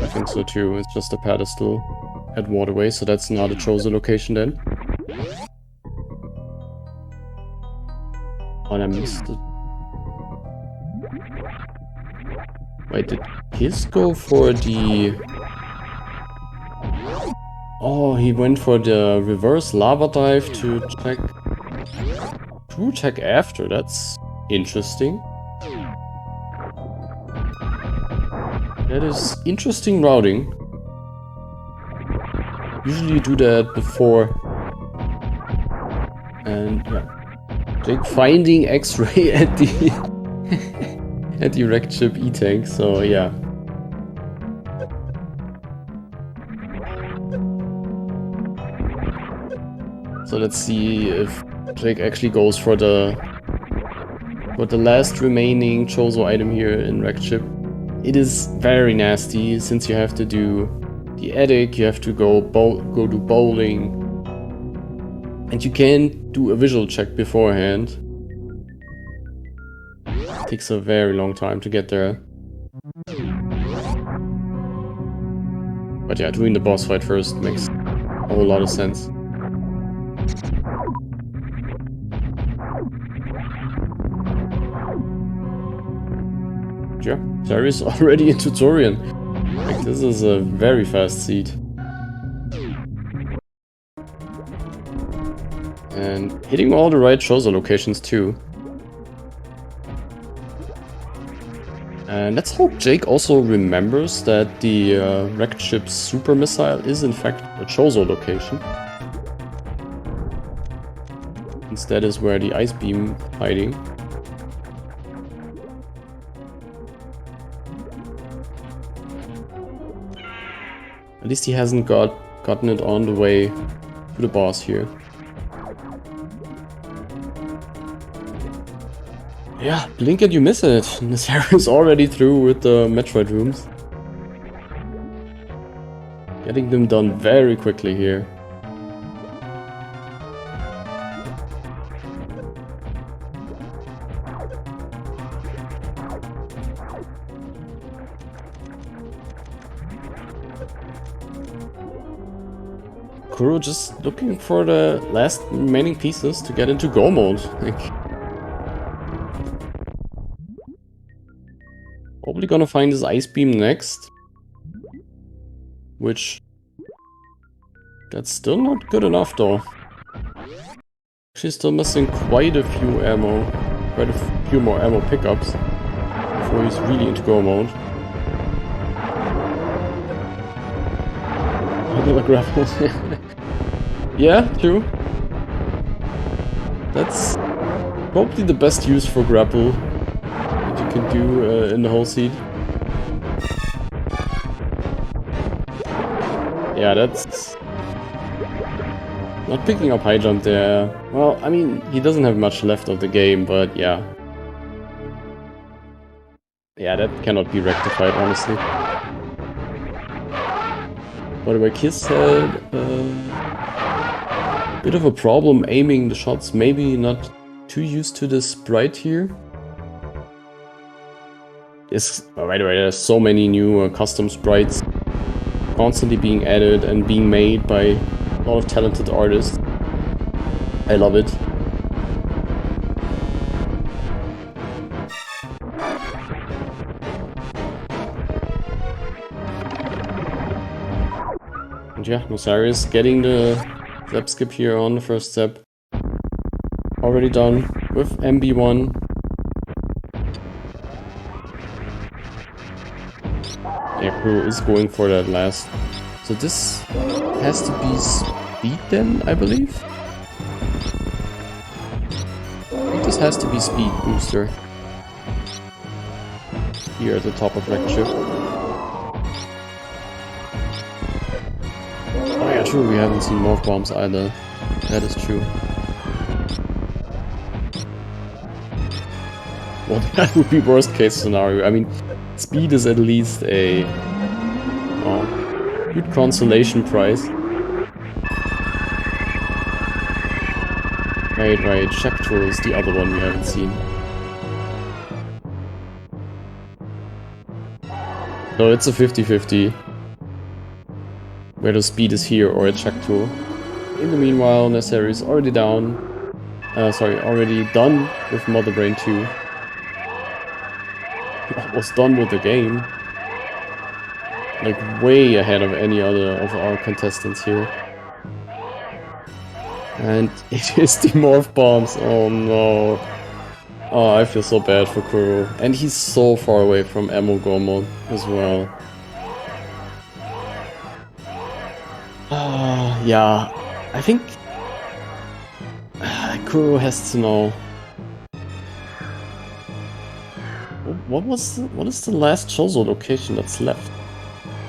think so too. It's just a pedestal at Waterway, so that's not a Chozo location then. Oh, I missed it. Wait, did his go for the... Oh, he went for the reverse lava dive to check... True check after, that's interesting. That is interesting routing. Usually you do that before. And yeah. Jake finding X-ray at the at the wrecked ship E-tank, so yeah. So let's see if Jake actually goes for the last remaining Chozo item here in wrecked ship. It is very nasty since you have to do the attic, you have to go do bowling. And you can't do a visual check beforehand. It takes a very long time to get there. But yeah, doing the boss fight first makes a whole lot of sense. Yeah, Darius already into Torian. Like, this is a very fast seed. And hitting all the right Chozo locations too. And let's hope Jake also remembers that the wrecked ship's super missile is in fact a Chozo location. Since that is where the ice beam hiding. At least he hasn't gotten it on the way to the boss here. Yeah, blink and you miss it. This area is already through with the Metroid rooms. Getting them done very quickly here. Kuro just looking for the last remaining pieces to get into go mode. Probably gonna find his ice beam next. Which... that's still not good enough though. She's still missing quite a few ammo. Quite a few more ammo pickups before he's really into go mode. Another grapple. Yeah, true. That's probably the best use for grapple that you can do in the whole seed. Yeah, that's... not picking up high jump there. Well, I mean, he doesn't have much left of the game, but yeah. Yeah, that cannot be rectified, honestly. By the way, Kiss had a bit of a problem aiming the shots. Maybe not too used to the sprite here. Yes, oh, by the way, there's so many new custom sprites constantly being added and being made by a lot of talented artists. I love it. And yeah, Nosarius getting the step skip here on the first step. Already done with MB1. Yeah, Kuro is going for that last. So this has to be speed then, I believe? I think this has to be speed booster. Here at the top of Wreck Chip. Oh yeah, true, we haven't seen morph bombs either. That is true. Well, that would be worst case scenario. I mean, speed is at least a good consolation prize. Right, Shakto is the other one we haven't seen. So it's a 50-50. Whether speed is here or at Shakto. In the meanwhile, Necessary is already down. Already done with Mother Brain 2. Almost done with the game. Like way ahead of any other of our contestants here. And it is the morph bombs. Oh no. Oh, I feel so bad for Kuro. And he's so far away from Ammo Goemon as well. Yeah. I think Kuro has to know. What is the last Chozo location that's left?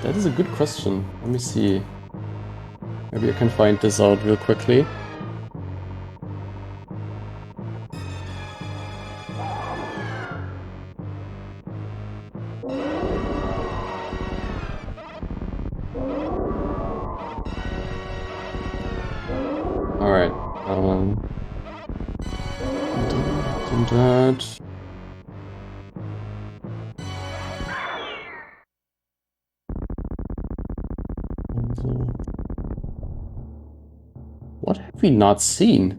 That is a good question. Let me see. Maybe I can find this out real quickly. Alright. That. What have we not seen?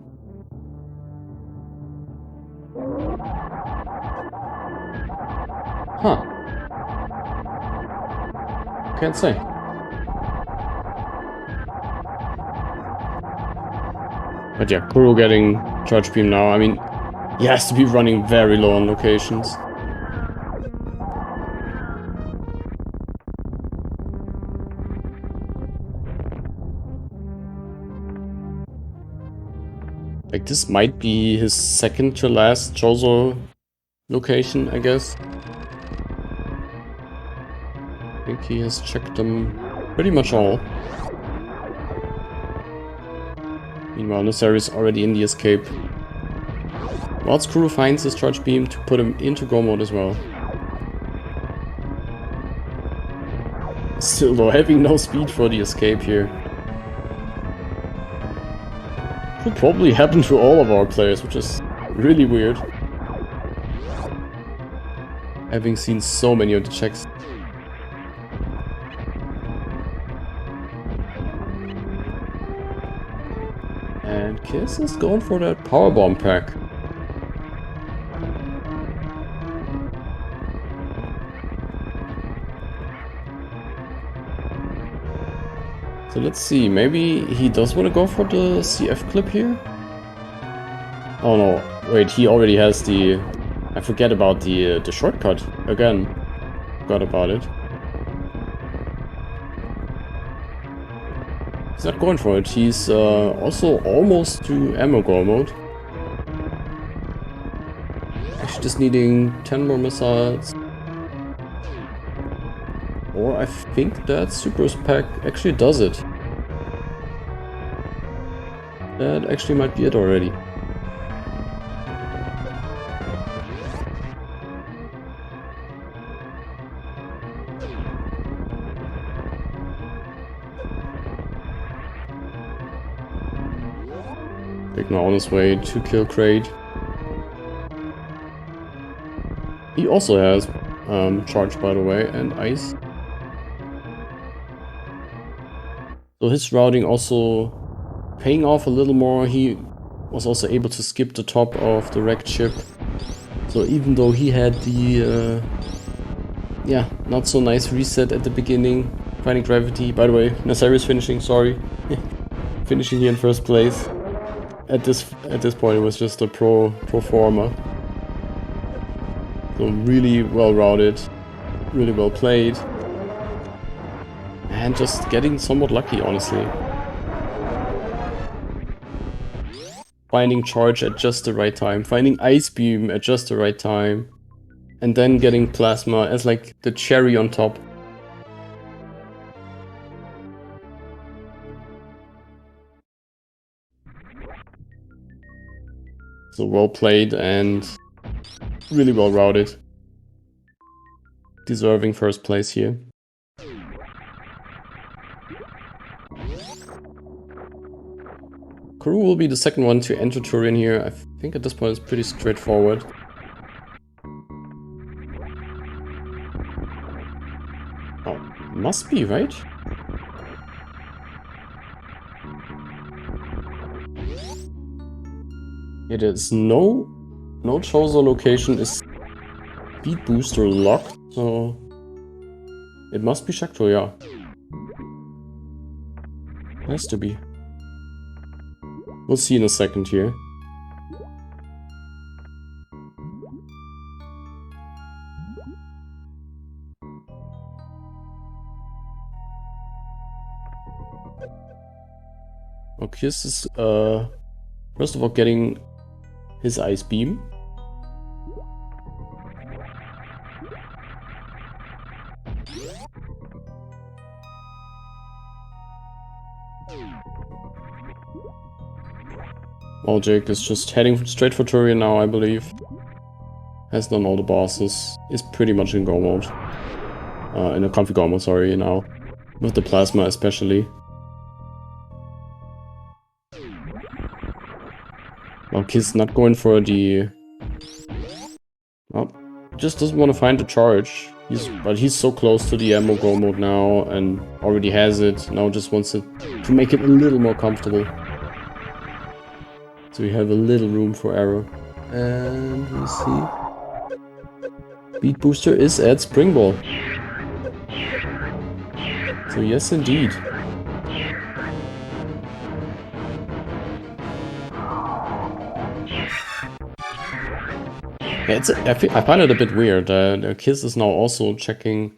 Huh. Can't say. But yeah, Kuro getting Charge Beam now. I mean, he has to be running very low on locations. Like, this might be his second to last Chozo location, I guess. I think he has checked them pretty much all. Meanwhile, Nusari is already in the escape. While Skuru finds his charge beam to put him into go mode as well. Still though, having no speed for the escape here. Could probably happen to all of our players, which is really weird. Having seen so many of the checks. And Kiss is going for that powerbomb pack. So let's see, maybe he does want to go for the CF clip here? Oh no, wait, he already has the... I forget about the shortcut. Again, forgot about it. He's not going for it. He's also almost to ammo go mode. Actually just needing 10 more missiles. Or I think that Super Pack actually does it. That actually might be it already. Big now on his way to kill Kraid. He also has charge, by the way, and ice. So his routing also paying off a little more. He was also able to skip the top of the wrecked ship. So even though he had the yeah, not so nice reset at the beginning, finding gravity. By the way, Nasari's finishing, sorry. Finishing here in first place. At this point it was just a pro forma. So really well routed, really well played. And just getting somewhat lucky, honestly. Finding charge at just the right time, finding ice beam at just the right time. And then getting plasma as like the cherry on top. So well played and really well routed. Deserving first place here. Karu will be the second one to enter Turin here. I think at this point it's pretty straightforward. Oh, must be, right? It is no Chozo location is speed booster locked, so it must be Shakuto, yeah. Has to be. We'll see in a second here. Okay, this is first of all getting his ice beam. While Jake is just heading straight for Turin now, I believe. Has done all the bosses. Is pretty much in go mode. In a comfy go mode, sorry, now. With the plasma especially. Well, Kiss not going for the... Well, just doesn't want to find the charge. But he's so close to the ammo go mode now and already has it. Now just wants it to make it a little more comfortable. So we have a little room for error. And we'll see. Speed booster is at Spring Ball. So yes, indeed. Yeah, I find it a bit weird. The Kiss is now also checking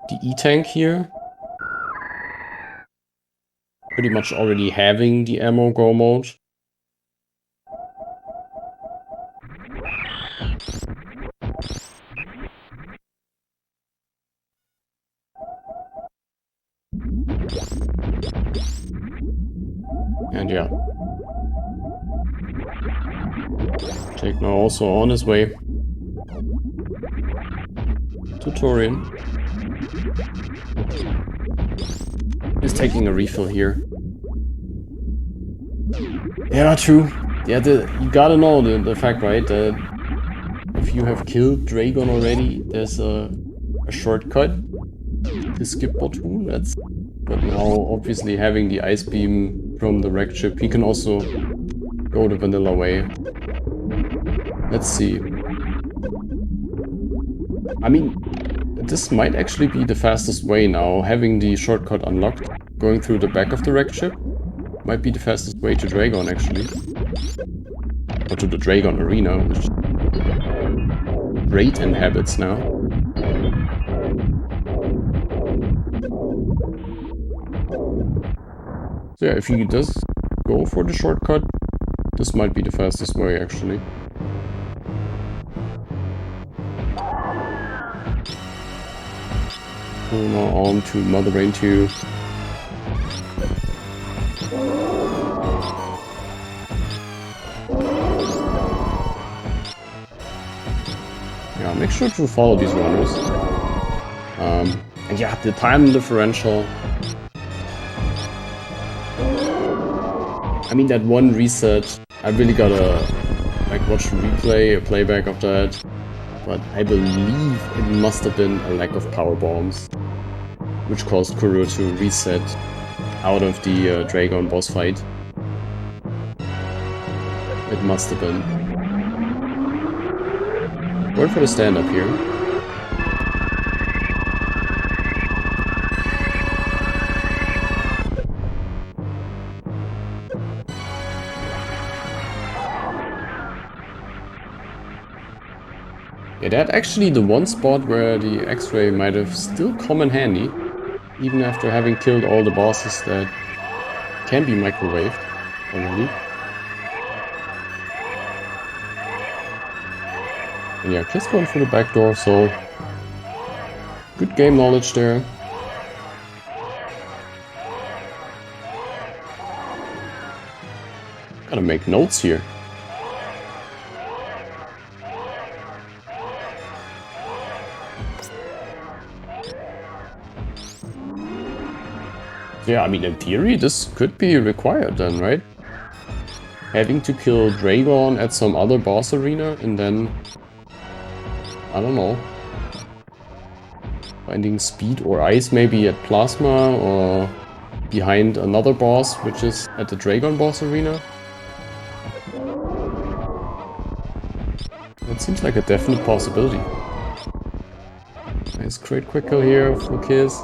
the E-Tank here. Pretty much already having the ammo go mode. And yeah. Jake now also on his way to Torian. He's taking a refill here. Yeah, true. Yeah, you gotta know the fact, right? That if you have killed Dragon already, there's a shortcut to skip Botwoon. But now, obviously, having the Ice Beam from the wrecked ship, he can also go the vanilla way. Let's see. I mean, this might actually be the fastest way now, having the shortcut unlocked. Going through the back of the wrecked ship might be the fastest way to Dragon, actually. Or to the Dragon Arena, which Raid inhabits now. So yeah, if he does go for the shortcut, this might be the fastest way, actually. So now on to Mother Brain 2. Yeah, make sure to follow these runners. And yeah, the time differential. I mean, that one reset, I really gotta like watch the replay, a playback of that. But I believe it must have been a lack of power bombs, which caused Kuro to reset out of the Dragon boss fight. It must have been. Going for the stand-up here. Yeah, that's actually the one spot where the X-ray might have still come in handy, even after having killed all the bosses that can be microwaved already. And yeah, Kiss going for the back door, so good game knowledge there. Gotta make notes here. Yeah, I mean, in theory, this could be required then, right? Having to kill Dragon at some other boss arena and then, I don't know, finding speed or ice maybe at Plasma or behind another boss, which is at the Dragon boss arena. That seems like a definite possibility. Nice great quick kill here for Kiss.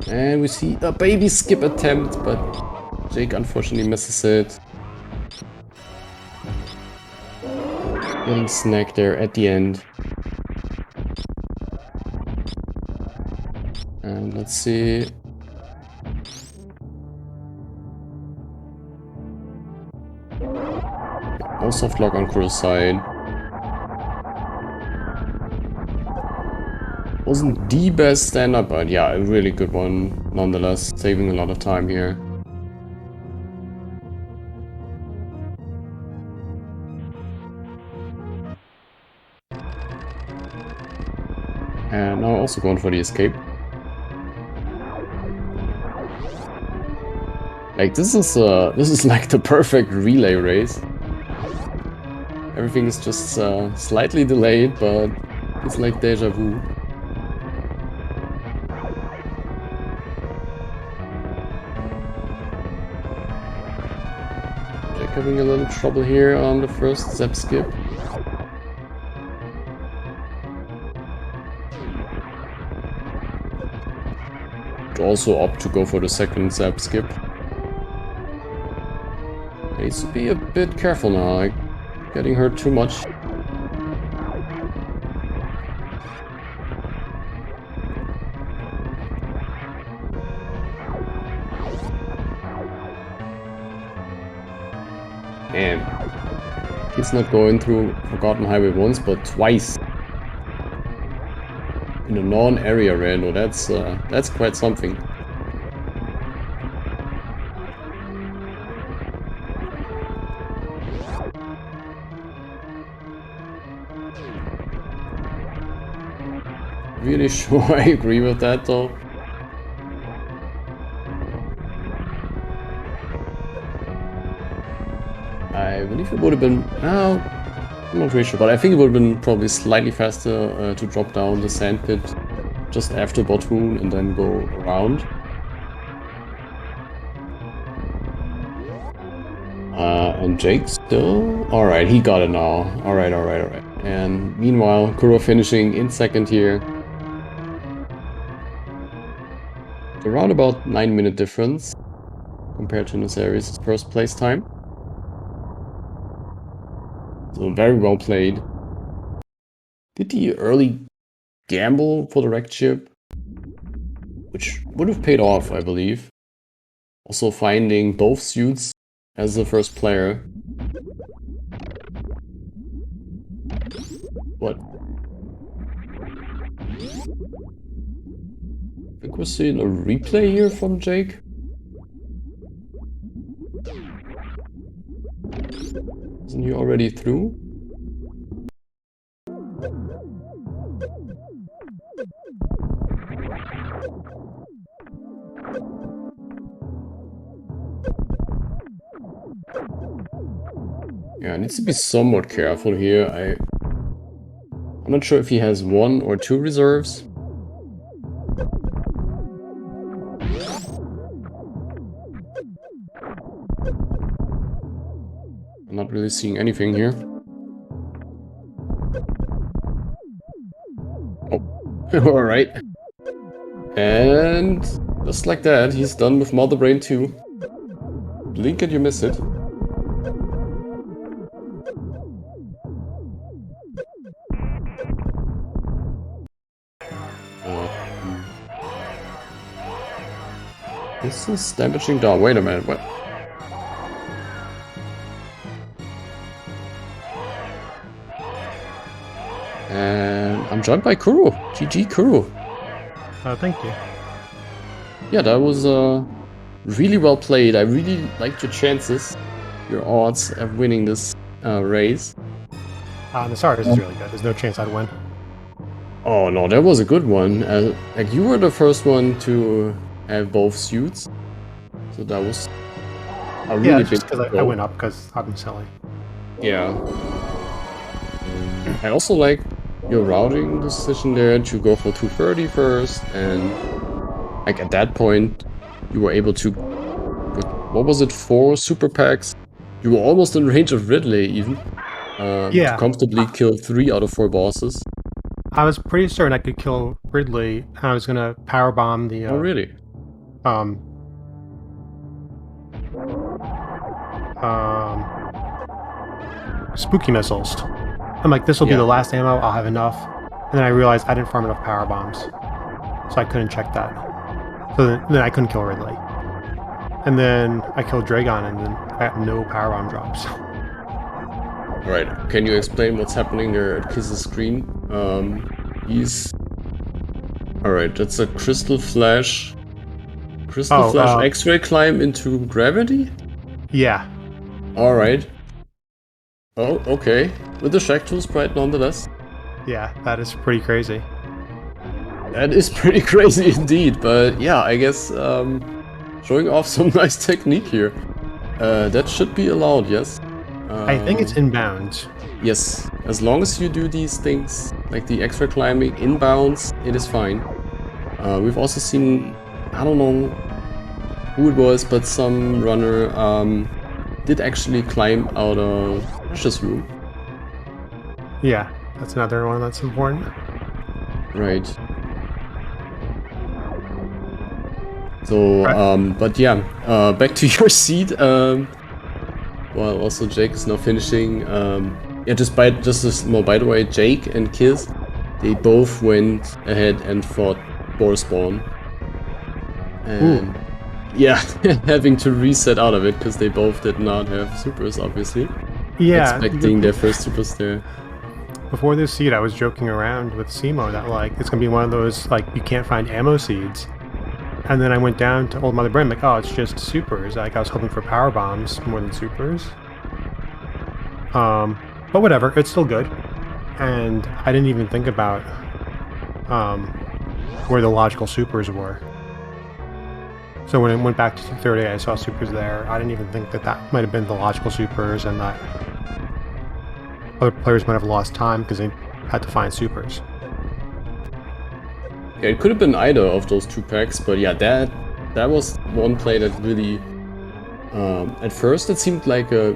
And we see a baby skip attempt, but Jake unfortunately misses it. Getting snagged there at the end. And let's see. No soft lock on Kuro's side. Wasn't the best stand-up, but yeah, a really good one nonetheless, saving a lot of time here. And now also going for the escape. Like this is like the perfect relay race. Everything is just slightly delayed, but it's like deja vu. Jack having a little trouble here on the first Zep skip. Also opt to go for the second Zap skip. Needs to be a bit careful now, like getting hurt too much. And he's not going through Forgotten Highway once, but twice. In a non-area Rando, that's quite something. really sure I agree with that though. I believe it would have been, no, I'm not really sure, but I think it would have been probably slightly faster to drop down the sand pit just after Botwoon and then go around. And Jake still? Alright, he got it now. Alright. And meanwhile, Kuro finishing in second here. Around about 9-minute difference compared to Nasari's first place time. So very well played. Did he early gamble for the wrecked ship? Which would have paid off, I believe. Also finding both suits as the first player. What? I think we're seeing a replay here from Jake. Isn't he already through? Yeah, needs to be somewhat careful here. I'm not sure if he has 1 or 2 reserves. I'm not really seeing anything here. Oh, alright. And just like that, he's done with Mother Brain 2. Blink and you miss it. This is damaging down. Wait a minute, what? And I'm joined by Kuro. GG, Kuro. Thank you. Yeah, that was really well played. I really liked your chances, your odds of winning this race. Nasaris is really good. There's no chance I'd win. Oh no, that was a good one. Like you were the first one to have both suits, so that was a really big just because I went up because I'm silly. Yeah. I also like your routing decision there to go for 230 first, and like at that point you were able to, what was it, 4 super packs? You were almost in range of Ridley even. To comfortably kill 3 out of 4 bosses. I was pretty certain I could kill Ridley. I was gonna powerbomb the oh really? Spooky missiles. I'm like, this will be the last ammo, I'll have enough. And then I realized I didn't farm enough power bombs. So I couldn't check that. So then I couldn't kill Ridley. And then I killed Dragon and then I got no power bomb drops. Alright, can you explain what's happening there at Kiss's screen? He's... Alright, that's a Crystal Flash... X-ray climb into gravity? Yeah. Alright. Oh, okay. With the Shack Tool sprite nonetheless. Yeah, that is pretty crazy. That is pretty crazy indeed, but yeah, I guess showing off some nice technique here. That should be allowed, yes? I think it's inbounds. Yes, as long as you do these things, like the extra climbing inbounds, it is fine. We've also seen, I don't know who it was, but some runner did actually climb out of Precious Room. Yeah, that's another one that's important. Right. So, but yeah, back to your seat. Well, also Jake is now finishing. Yeah, by the way, Jake and Kiss, they both went ahead and fought Boar Spawn. And yeah, having to reset out of it because they both did not have supers, obviously. Yeah. Expecting their first supers there. Before this seed, I was joking around with Simo that like it's gonna be one of those like you can't find ammo seeds. And then I went down to Old Mother Brain, like, oh, it's just supers. Like I was hoping for power bombs more than supers. But whatever, it's still good. And I didn't even think about where the logical supers were. So when it went back to 230, I saw supers there. I didn't even think that that might have been the logical supers, and that other players might have lost time because they had to find supers. Yeah, it could have been either of those two packs, but yeah, that was one play that really, at first it seemed like a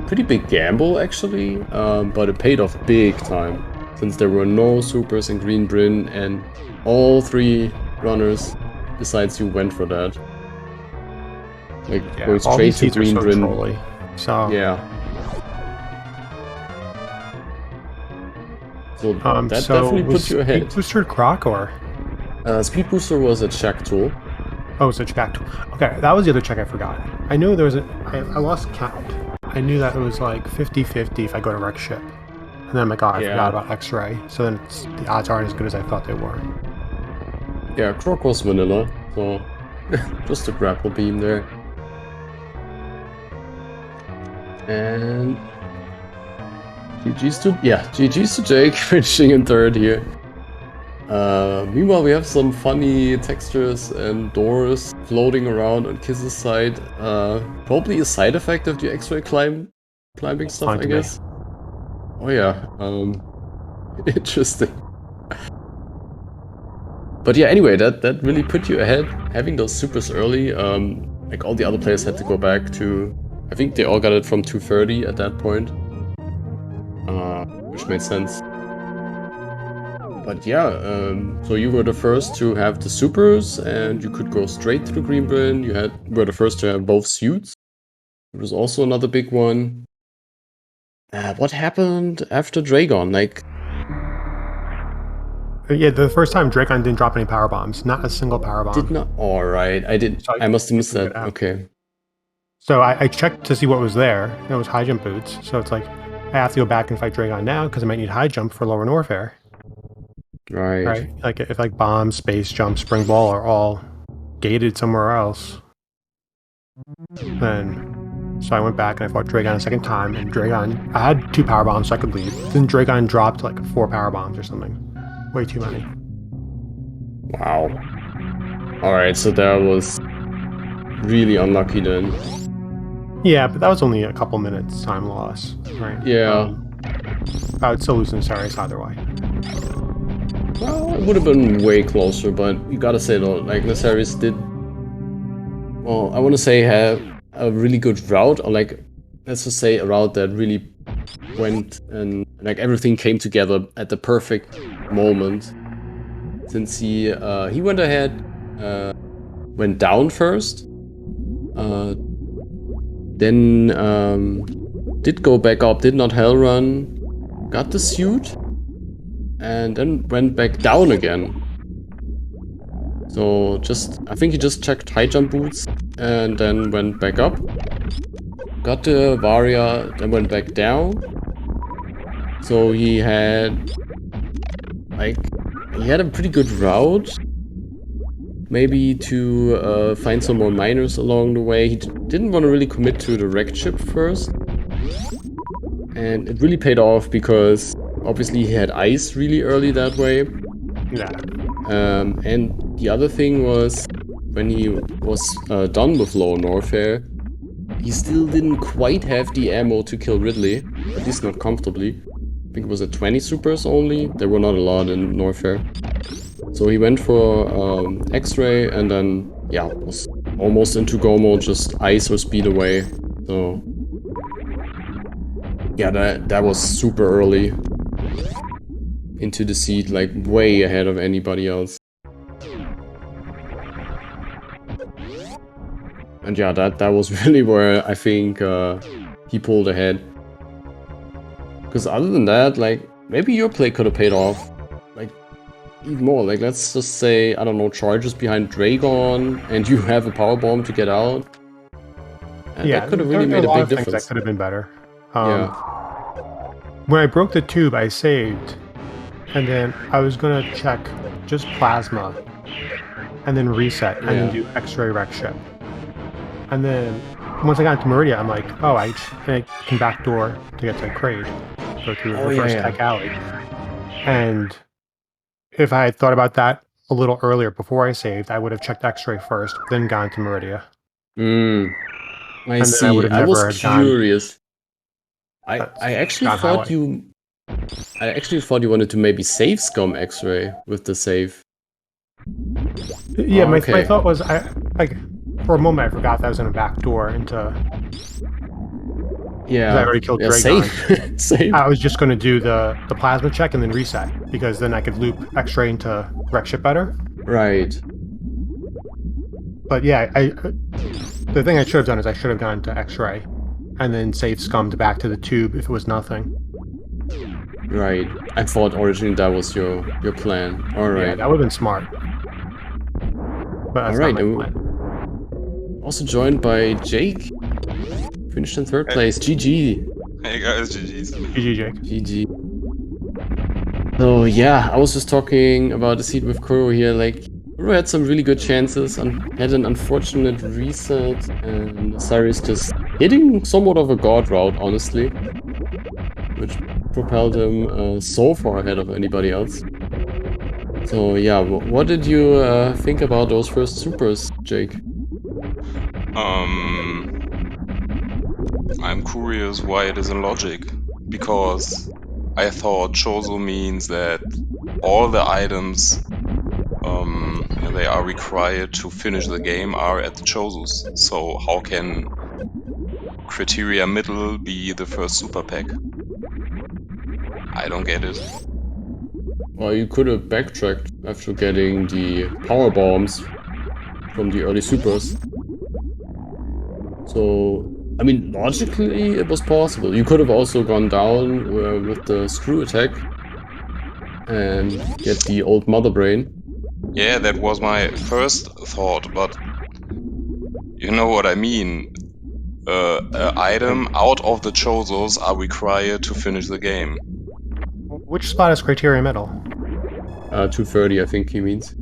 pretty big gamble actually, but it paid off big time, since there were no supers in Green Bryn and all three runners besides you went for that. Like going All straight these to seats are Green so Bryn. trolly. So Yeah. So that so definitely was put you ahead. Speed Booster Croc or? Speed Booster was a check tool. Oh, it's a check. Okay, that was the other check I forgot. I knew there was I lost count. I knew that it was like 50-50 if I go to Wreck Ship. And then I'm like, oh, I forgot about X-Ray. So then the odds aren't as good as I thought they were. Yeah, Croc was vanilla, so just a grapple beam there. And GG's to Jake, finishing in third here. Meanwhile, we have some funny textures and doors floating around on Kiss's side. Probably a side effect of the X-ray climbing stuff, I guess. Oh yeah, interesting. But yeah, anyway, that really put you ahead. Having those supers early, like all the other players had to go back to, I think they all got it from 230 at that point, which made sense. But yeah, so you were the first to have the supers, and you could go straight to the Green Bryn. You were the first to have both suits. It was also another big one. What happened after Dragon? Like, yeah, the first time Dracon didn't drop any power bombs, not a single power bomb. did not. All right, I did. So I must have missed that. out. Okay. So I checked to see what was there. And it was high jump boots. So it's like I have to go back and fight Dragon now because I might need high jump for lower Norfair. Right. Like if like bomb, space jump, spring ball are all gated somewhere else, then so I went back and I fought Dragon a second time, and Dragon I had 2 power bombs so I could leave. Then Dragon dropped like 4 power bombs or something. Way too many. Wow. Alright, so that was really unlucky then. Yeah, but that was only a couple minutes time loss, right? Yeah. I would still lose in Saris either way. Well, it would have been way closer, but you gotta say though, like Nasaris did, well, I want to say have a really good route, or like, let's just say a route that really went and like everything came together at the perfect moment. Since he went ahead, went down first, then did go back up, did not hell run, got the suit, and then went back down again. So I think he just checked high jump boots and then went back up. Got the Varia, then went back down. So he had a pretty good route. Maybe to find some more miners along the way. He didn't want to really commit to the wrecked ship first. And it really paid off because obviously he had ice really early that way. Yeah. And the other thing was, when he was done with low Norfair, he still didn't quite have the ammo to kill Ridley, at least not comfortably. I think it was at 20 supers only, there were not a lot in Norfair. So he went for X-Ray and then, yeah, was almost into go mode, just ice or speed away. So, yeah, that was super early into the seat, like way ahead of anybody else. And yeah, that was really where I think he pulled ahead. Because other than that, like, maybe your play could have paid off, like, even more. Like, let's just say, I don't know, charges behind Dragon, and you have a power bomb to get out. And yeah, that could have really made a big difference. That could have been better. Yeah. When I broke the tube, I saved, and then I was gonna check just plasma, and then reset, and then do X-ray wreck ship. And then once I got into Meridia, I'm like, oh, I can backdoor to get to Kraid, go through reverse tech alley, and if I had thought about that a little earlier before I saved, I would have checked X-ray first, then gone to Meridia. I And then I would see. have I was never have gone curious. I actually gone thought highway. you wanted to maybe save Scum X-ray with the save. Yeah, Oh, my okay. thought was for a moment I forgot that I was in a back door into because I Yeah. already killed Yeah, same. Dragon. Same. I was just going to do the plasma check and then reset because then I could loop X-ray into wreck ship better. Right. But yeah, the thing I should have done is I should have gone to X-ray and then saved Scummed back to the tube if it was nothing. Right. I thought originally that was your plan. All Yeah, right. that would have been smart, but All that's not right. my And plan. we're also joined by Jake. Finished in third place. GG. Hey guys, GG's. GG, Jake. GG. So yeah, I was just talking about the seat with Kuro here. Like, Kuro had some really good chances and had an unfortunate reset, and Cyrus just hitting somewhat of a god route, honestly, which propelled him so far ahead of anybody else. So yeah, what did you think about those first supers, Jake? I'm curious why it isn't logic, because I thought Chozo means that all the items they are required to finish the game are at the Chozos. So how can Criteria Middle be the first super pack? I don't get it. Well, you could have backtracked after getting the power bombs from the early supers. So, I mean, logically, it was possible. You could have also gone down with the screw attack and get the old mother brain. Yeah, that was my first thought, but you know what I mean. An item out of the Chozos are required to finish the game. Which spot is Criteria Middle? 230, I think he means.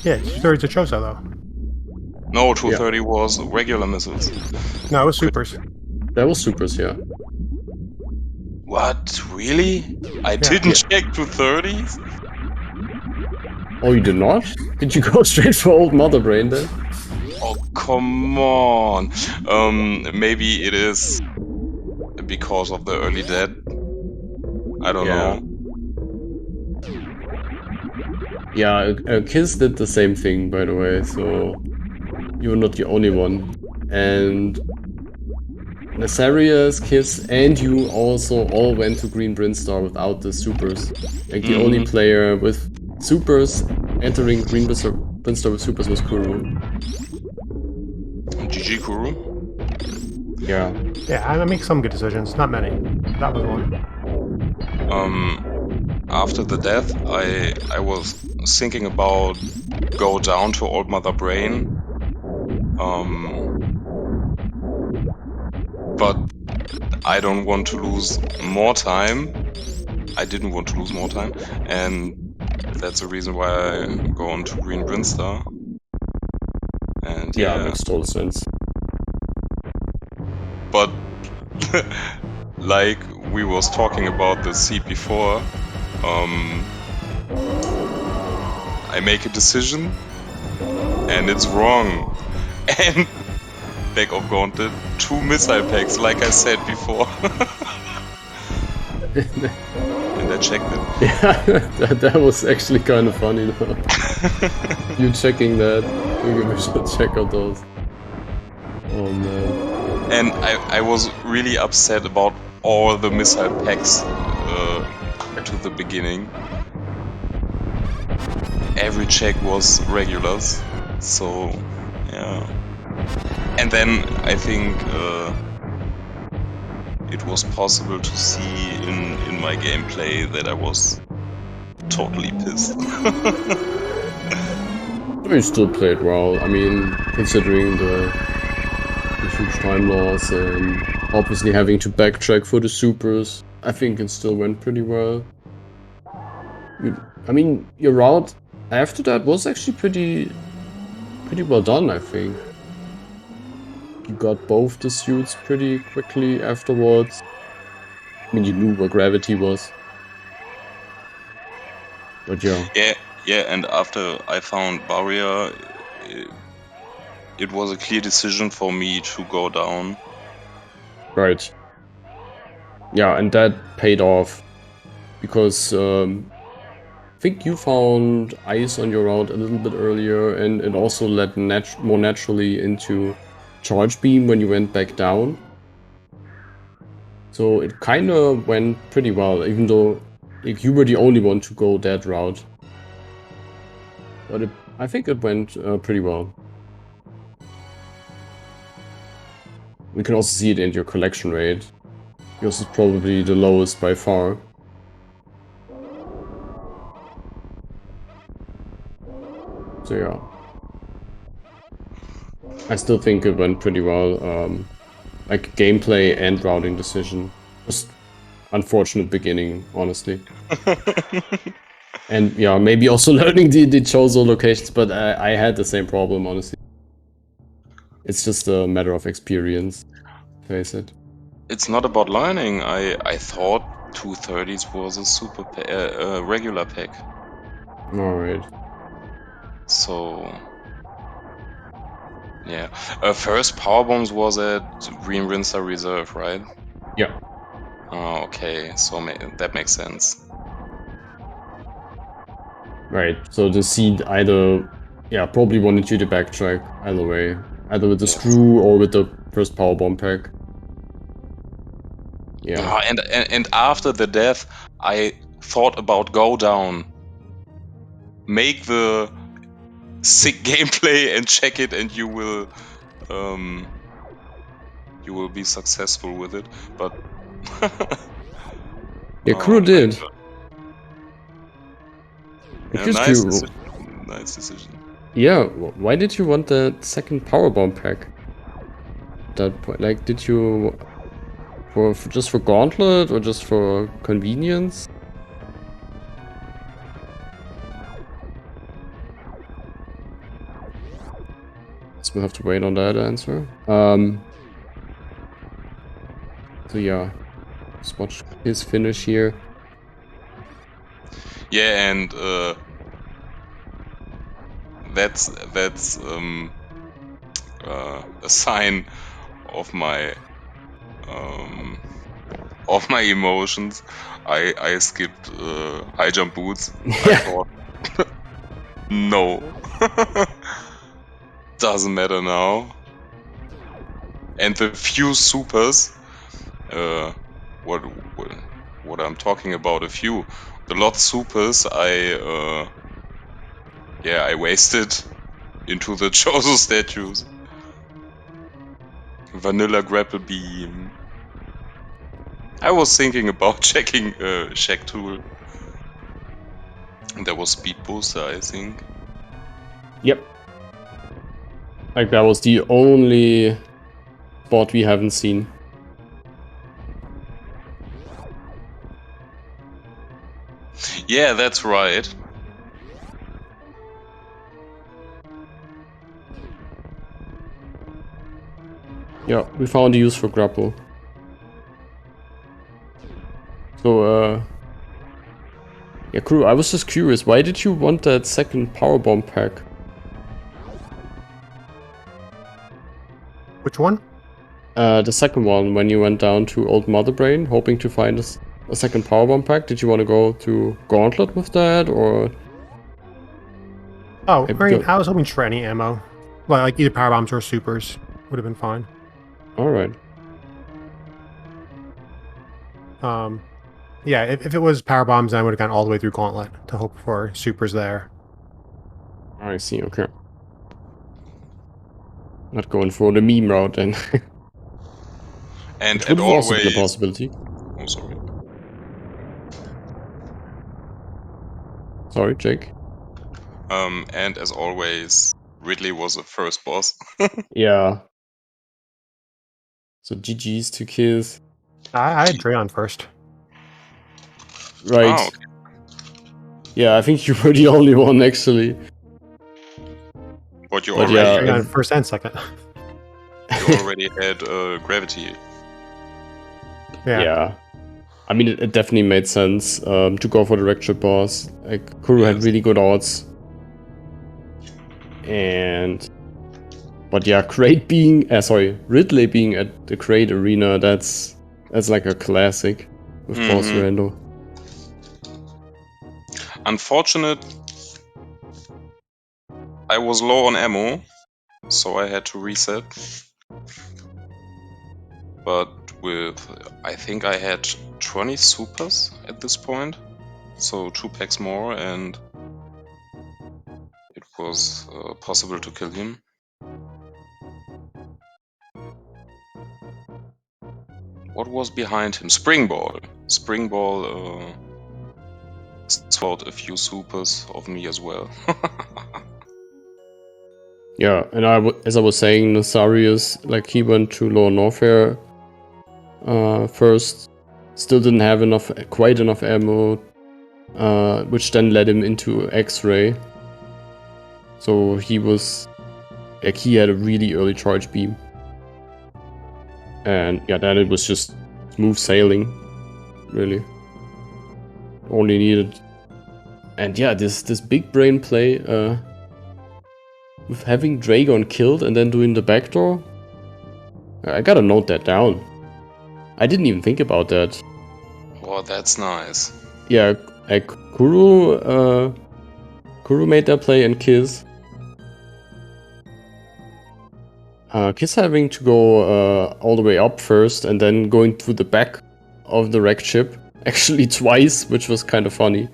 Yeah, 230's a Chozo, though. No, 230 was regular missiles. No, it was supers. That was supers, yeah. What? Really? I Yeah. didn't check 230s? Oh, you did not? Did you go straight for old mother brain then? Oh, come on. Maybe it is because of the early dead. I don't know. Yeah, Kiss did the same thing, by the way, so you're not the only one. And Nasarius, Kiss, and you also all went to Green Brinstar without the supers. Like, the only player with supers entering Green Brinstar with supers was Kuru. GG Kuru. Yeah. Yeah, I make some good decisions, not many. That was one. After the death, I was thinking about go down to Old Mother Brain. But I don't want to lose more time. I didn't want to lose more time, and that's the reason why I go on to Green Brinstar. And Yeah, makes total sense. But like we was talking about the seed before, I make a decision and it's wrong. And back of Gauntlet, 2 missile packs, like I said before. And I checked it. Yeah, that was actually kind of funny though. You checking that. Maybe we should check out those. Oh man. And I was really upset about all the missile packs to the beginning. Every check was regulars, so yeah. And then I think it was possible to see in my gameplay that I was totally pissed. We still played well. I mean, considering the huge time loss and obviously having to backtrack for the supers, I think it still went pretty well. I mean, your route after that was actually pretty well done, I think. You got both the suits pretty quickly afterwards. I mean, you knew where gravity was. But yeah. Yeah, and after I found Varia, it was a clear decision for me to go down. Right. Yeah, and that paid off because I think you found ice on your route a little bit earlier, and it also led more naturally into charge beam when you went back down. So it kind of went pretty well, even though like, you were the only one to go that route. But I think it went pretty well. We can also see it in your collection rate. Yours is probably the lowest by far. So yeah. I still think it went pretty well. Like gameplay and routing decision. Just unfortunate beginning, honestly. And yeah, maybe also learning the Chozo locations, but I had the same problem, honestly. It's just a matter of experience, face it. It's not about learning. I thought 230s was a regular pack. Alright. So yeah, first power bombs was at Green Rinser Reserve, right? Yeah. Oh, okay, so that makes sense. Right. So the seed either, yeah, probably wanted you to backtrack either way. Either with the Yes. screw or with the first power bomb pack. Yeah. Ah, and after the death, I thought about go down, make the sick gameplay and check it, and you will be successful with it. But Yeah, oh Kuro my did. god, I'm yeah, just nice curious. decision. Nice decision. Yeah, why did you want the second power bomb pack? At that point, like, did you for just for Gauntlet or just for convenience? So we'll have to wait on that answer. So yeah, let's watch his finish here. Yeah, and that's a sign of my emotions. I skipped high jump boots. I Yeah. thought no, doesn't matter now. And the few supers, uh, what what I'm talking about, a few, the lot supers I wasted into the Chozo statues. Vanilla grapple beam. I was thinking about checking Shack Tool. There was speed booster, I think. Yep. Like that was the only spot we haven't seen. Yeah, that's right. Yeah, we found a use for grapple. So yeah, Crew, I was just curious, why did you want that second power bomb pack? Which one? The second one, when you went down to Old Mother Brain, hoping to find a second power bomb pack. Did you want to go to Gauntlet with that, or? Oh, I mean, I was hoping for any ammo. Like either power bombs or supers would have been fine. Alright. Yeah, if it was power bombs, then I would have gone all the way through Gauntlet to hope for supers there. I see, okay. Not going for the meme route then. And Which would have also been a always. possibility. Oh, sorry. Sorry, Jake. And as always, Ridley was the first boss. Yeah. So GG's to Kiz. I had Drayon first. Right. Oh, okay. Yeah, I think you were the only one actually. But you But already, yeah, Drayon first and second. you already had gravity. Yeah. yeah. I mean, it definitely made sense to go for the wreck ship boss. Like, Kuru had Yes. really good odds. But yeah, Ridley being at the Crate Arena, that's like a classic with boss Rando. Unfortunate, I was low on ammo, so I had to reset. But I think I had 20 supers at this point, so 2 packs more, and it was possible to kill him. What was behind him? Springball. Springball swallowed a few supers of me as well. Yeah, and as I was saying, Nasarius, like, he went to Lower Norfair first, still didn't have quite enough ammo, which then led him into X-Ray. So he had a really early charge beam. And yeah, then it was just smooth sailing, really. Only needed. And yeah, this big brain play, with having Dragon killed and then doing the backdoor. I gotta note that down. I didn't even think about that. Oh, that's nice. Yeah, Kuru made that play and Kiss. Kiss having to go all the way up first and then going through the back of the wrecked ship. Actually twice, which was kind of funny.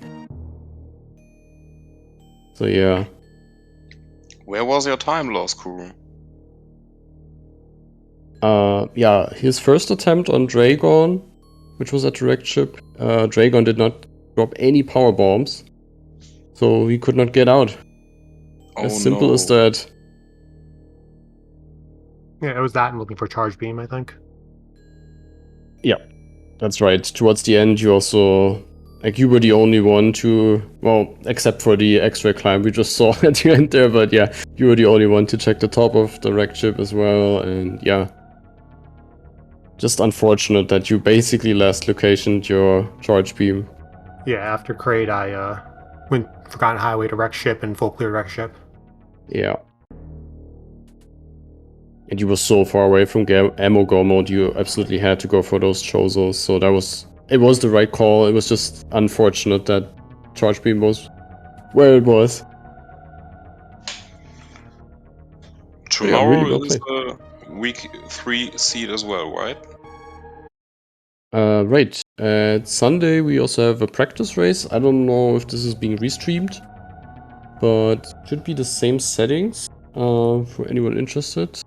So yeah. Where was your time loss, Kuru? Yeah, his first attempt on Dragon, which was at the wrecked ship, Dragon did not drop any power bombs. So he could not get out. As simple as that. Yeah, it was that and looking for charge beam, I think. Yeah, that's right. Towards the end, you also, like, you were the only one to, well, except for the X-ray climb we just saw at the end there, but yeah, you were the only one to check the top of the wrecked ship as well, and yeah. Just unfortunate that you basically last locationed your charge beam. Yeah, after Crate, I went Forgotten Highway to wreck ship and full clear wreck ship. Yeah. And you were so far away from ammo go mode, you absolutely had to go for those Chozos, so it was the right call. It was just unfortunate that charge beam was where it was. Tomorrow yeah, really well is played. week 3 seed as well, right? Right. Sunday we also have a practice race. I don't know if this is being restreamed, but should be the same settings for anyone interested.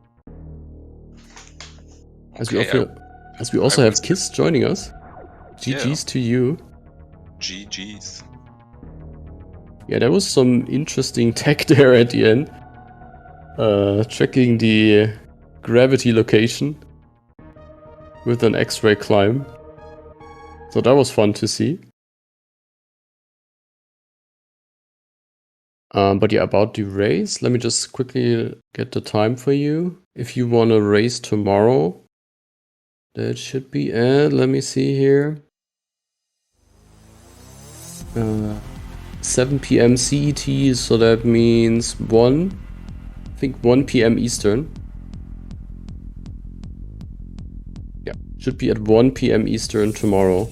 As we also have Kiss joining us. GG's to you. GG's. Yeah, there was some interesting tech there at the end. Checking the gravity location with an X-ray climb. So that was fun to see. But yeah, about the race, let me just quickly get the time for you. If you want to race tomorrow, that should be at, let me see here, 7 p.m. CET, so that means 1 p.m. Eastern. Yeah, should be at 1 p.m. Eastern tomorrow.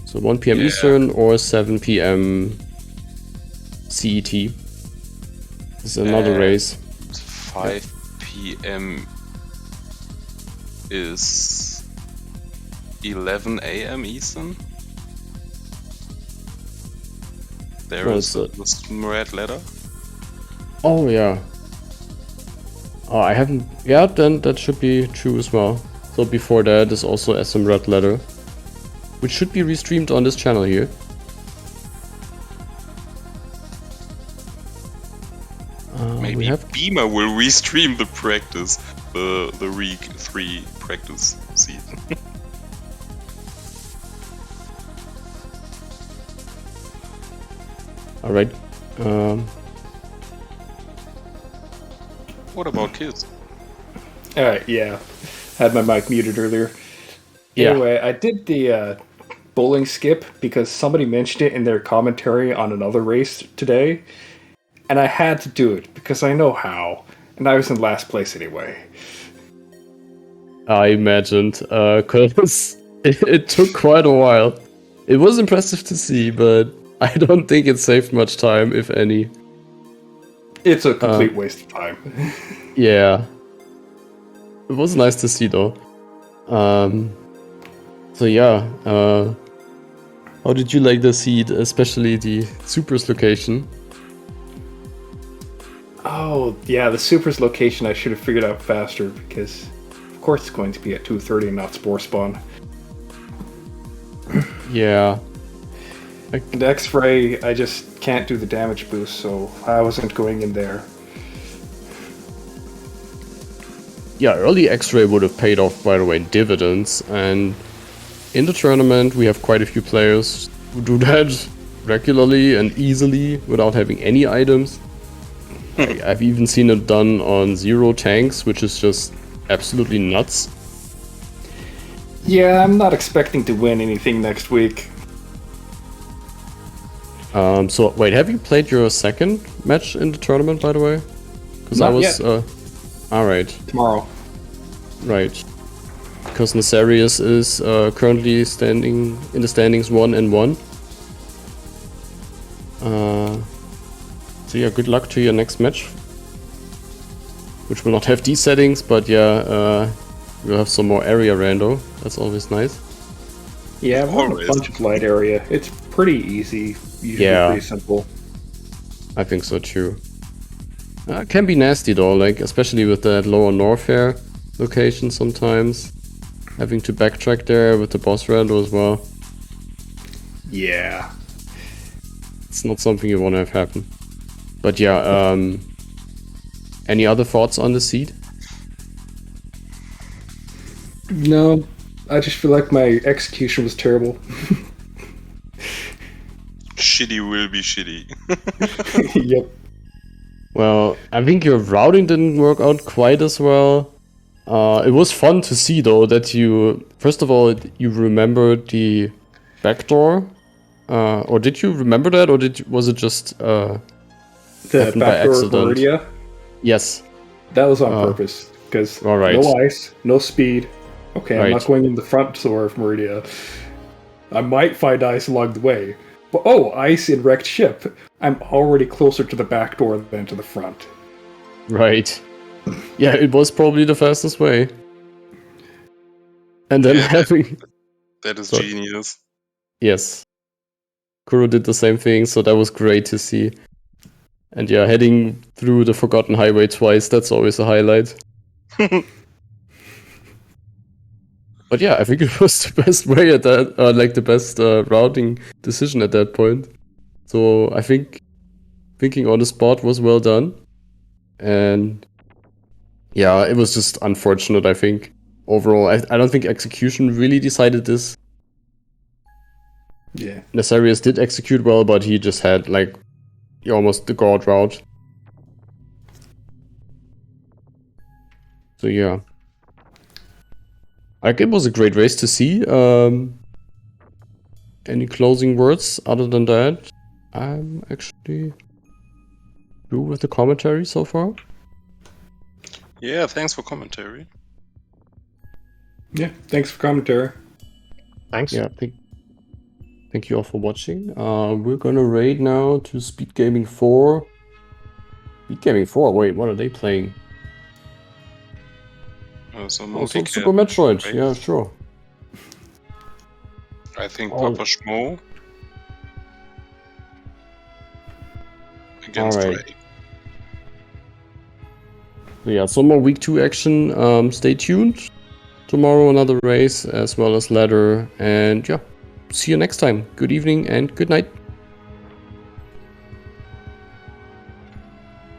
So 1 p.m. Eastern or 7 p.m. CET. This is another race. 5 p.m. is 11 a.m. Eastern. There is this red letter. Oh yeah. Oh, I haven't. Yeah, then that should be true as well. So before that is also SM Red Letter, which should be restreamed on this channel here. Maybe Beamer will restream the practice, the week 3 practice season. All right. What about Kids? Yeah. Had my mic muted earlier. Yeah. Anyway, I did the bowling skip because somebody mentioned it in their commentary on another race today, and I had to do it because I know how, and I was in last place anyway. I imagined, because it took quite a while. It was impressive to see, but I don't think it saved much time, if any. It's a complete waste of time. Yeah. It was nice to see, though. So yeah, how did you like the seed, especially the Supers location? Oh, yeah, the Supers location I should have figured out faster because, of course, it's going to be at 2:30 and not Spore Spawn. Yeah. And X-Ray, I just can't do the damage boost, so I wasn't going in there. Yeah, early X-Ray would have paid off, by the way, dividends, and in the tournament we have quite a few players who do that regularly and easily without having any items. I've even seen it done on 0 tanks, which is just absolutely nuts. Yeah, I'm not expecting to win anything next week. So wait, have you played your second match in the tournament, by the way? Because I Not was yet. alright, Tomorrow. right. Because Nefarious is currently standing in the standings 1-1. So yeah, good luck to your next match, which will not have these settings, but yeah, we'll have some more area rando. That's always nice. Yeah, I've run a Always. bunch of light area. It's pretty easy. Usually Yeah. pretty simple. I think so too. It can be nasty though, like especially with that lower Norfair location sometimes. Having to backtrack there with the boss rando as well. Yeah. It's not something you want to have happen. But yeah, any other thoughts on the seed? No, I just feel like my execution was terrible. Shitty will be shitty. Yep. Well, I think your routing didn't work out quite as well. It was fun to see though that you, first of all, you remembered the backdoor. Or did you remember that, or was it just The happened by backdoor of accident? Meridia, Yes. that was on purpose. Because Alright. no ice, no speed. Okay, I'm Right. not going in the front door of Meridia. I might find ice along the way. But oh, ice in wrecked ship. I'm already closer to the back door than to the front. Right. Yeah, it was probably the fastest way. And then Yeah. having... That is Sorry. genius. Yes. Kuro did the same thing, so that was great to see. And yeah, heading through the Forgotten Highway twice, that's always a highlight. But yeah, I think it was the best way at that, like the best routing decision at that point. So I think thinking on the spot was well done. And yeah, it was just unfortunate, I think. Overall, I don't think execution really decided this. Yeah. Nefarious did execute well, but he just had like almost the god route. So yeah. Like it was a great race to see. Any closing words other than that? I'm actually through with the commentary so far. Yeah, thanks for commentary. Yeah, thanks for commentary. Thanks. Yeah, thank you all for watching. We're gonna raid now to Speed Gaming 4. Speed Gaming 4? Wait, what are they playing? So Also multi-cap, Super Metroid. right? Yeah, sure. I think Oh. Papa Schmo against Alright. Ray. So yeah, some more week 2 action. Stay tuned. Tomorrow another race as well as ladder. And yeah, see you next time. Good evening and good night.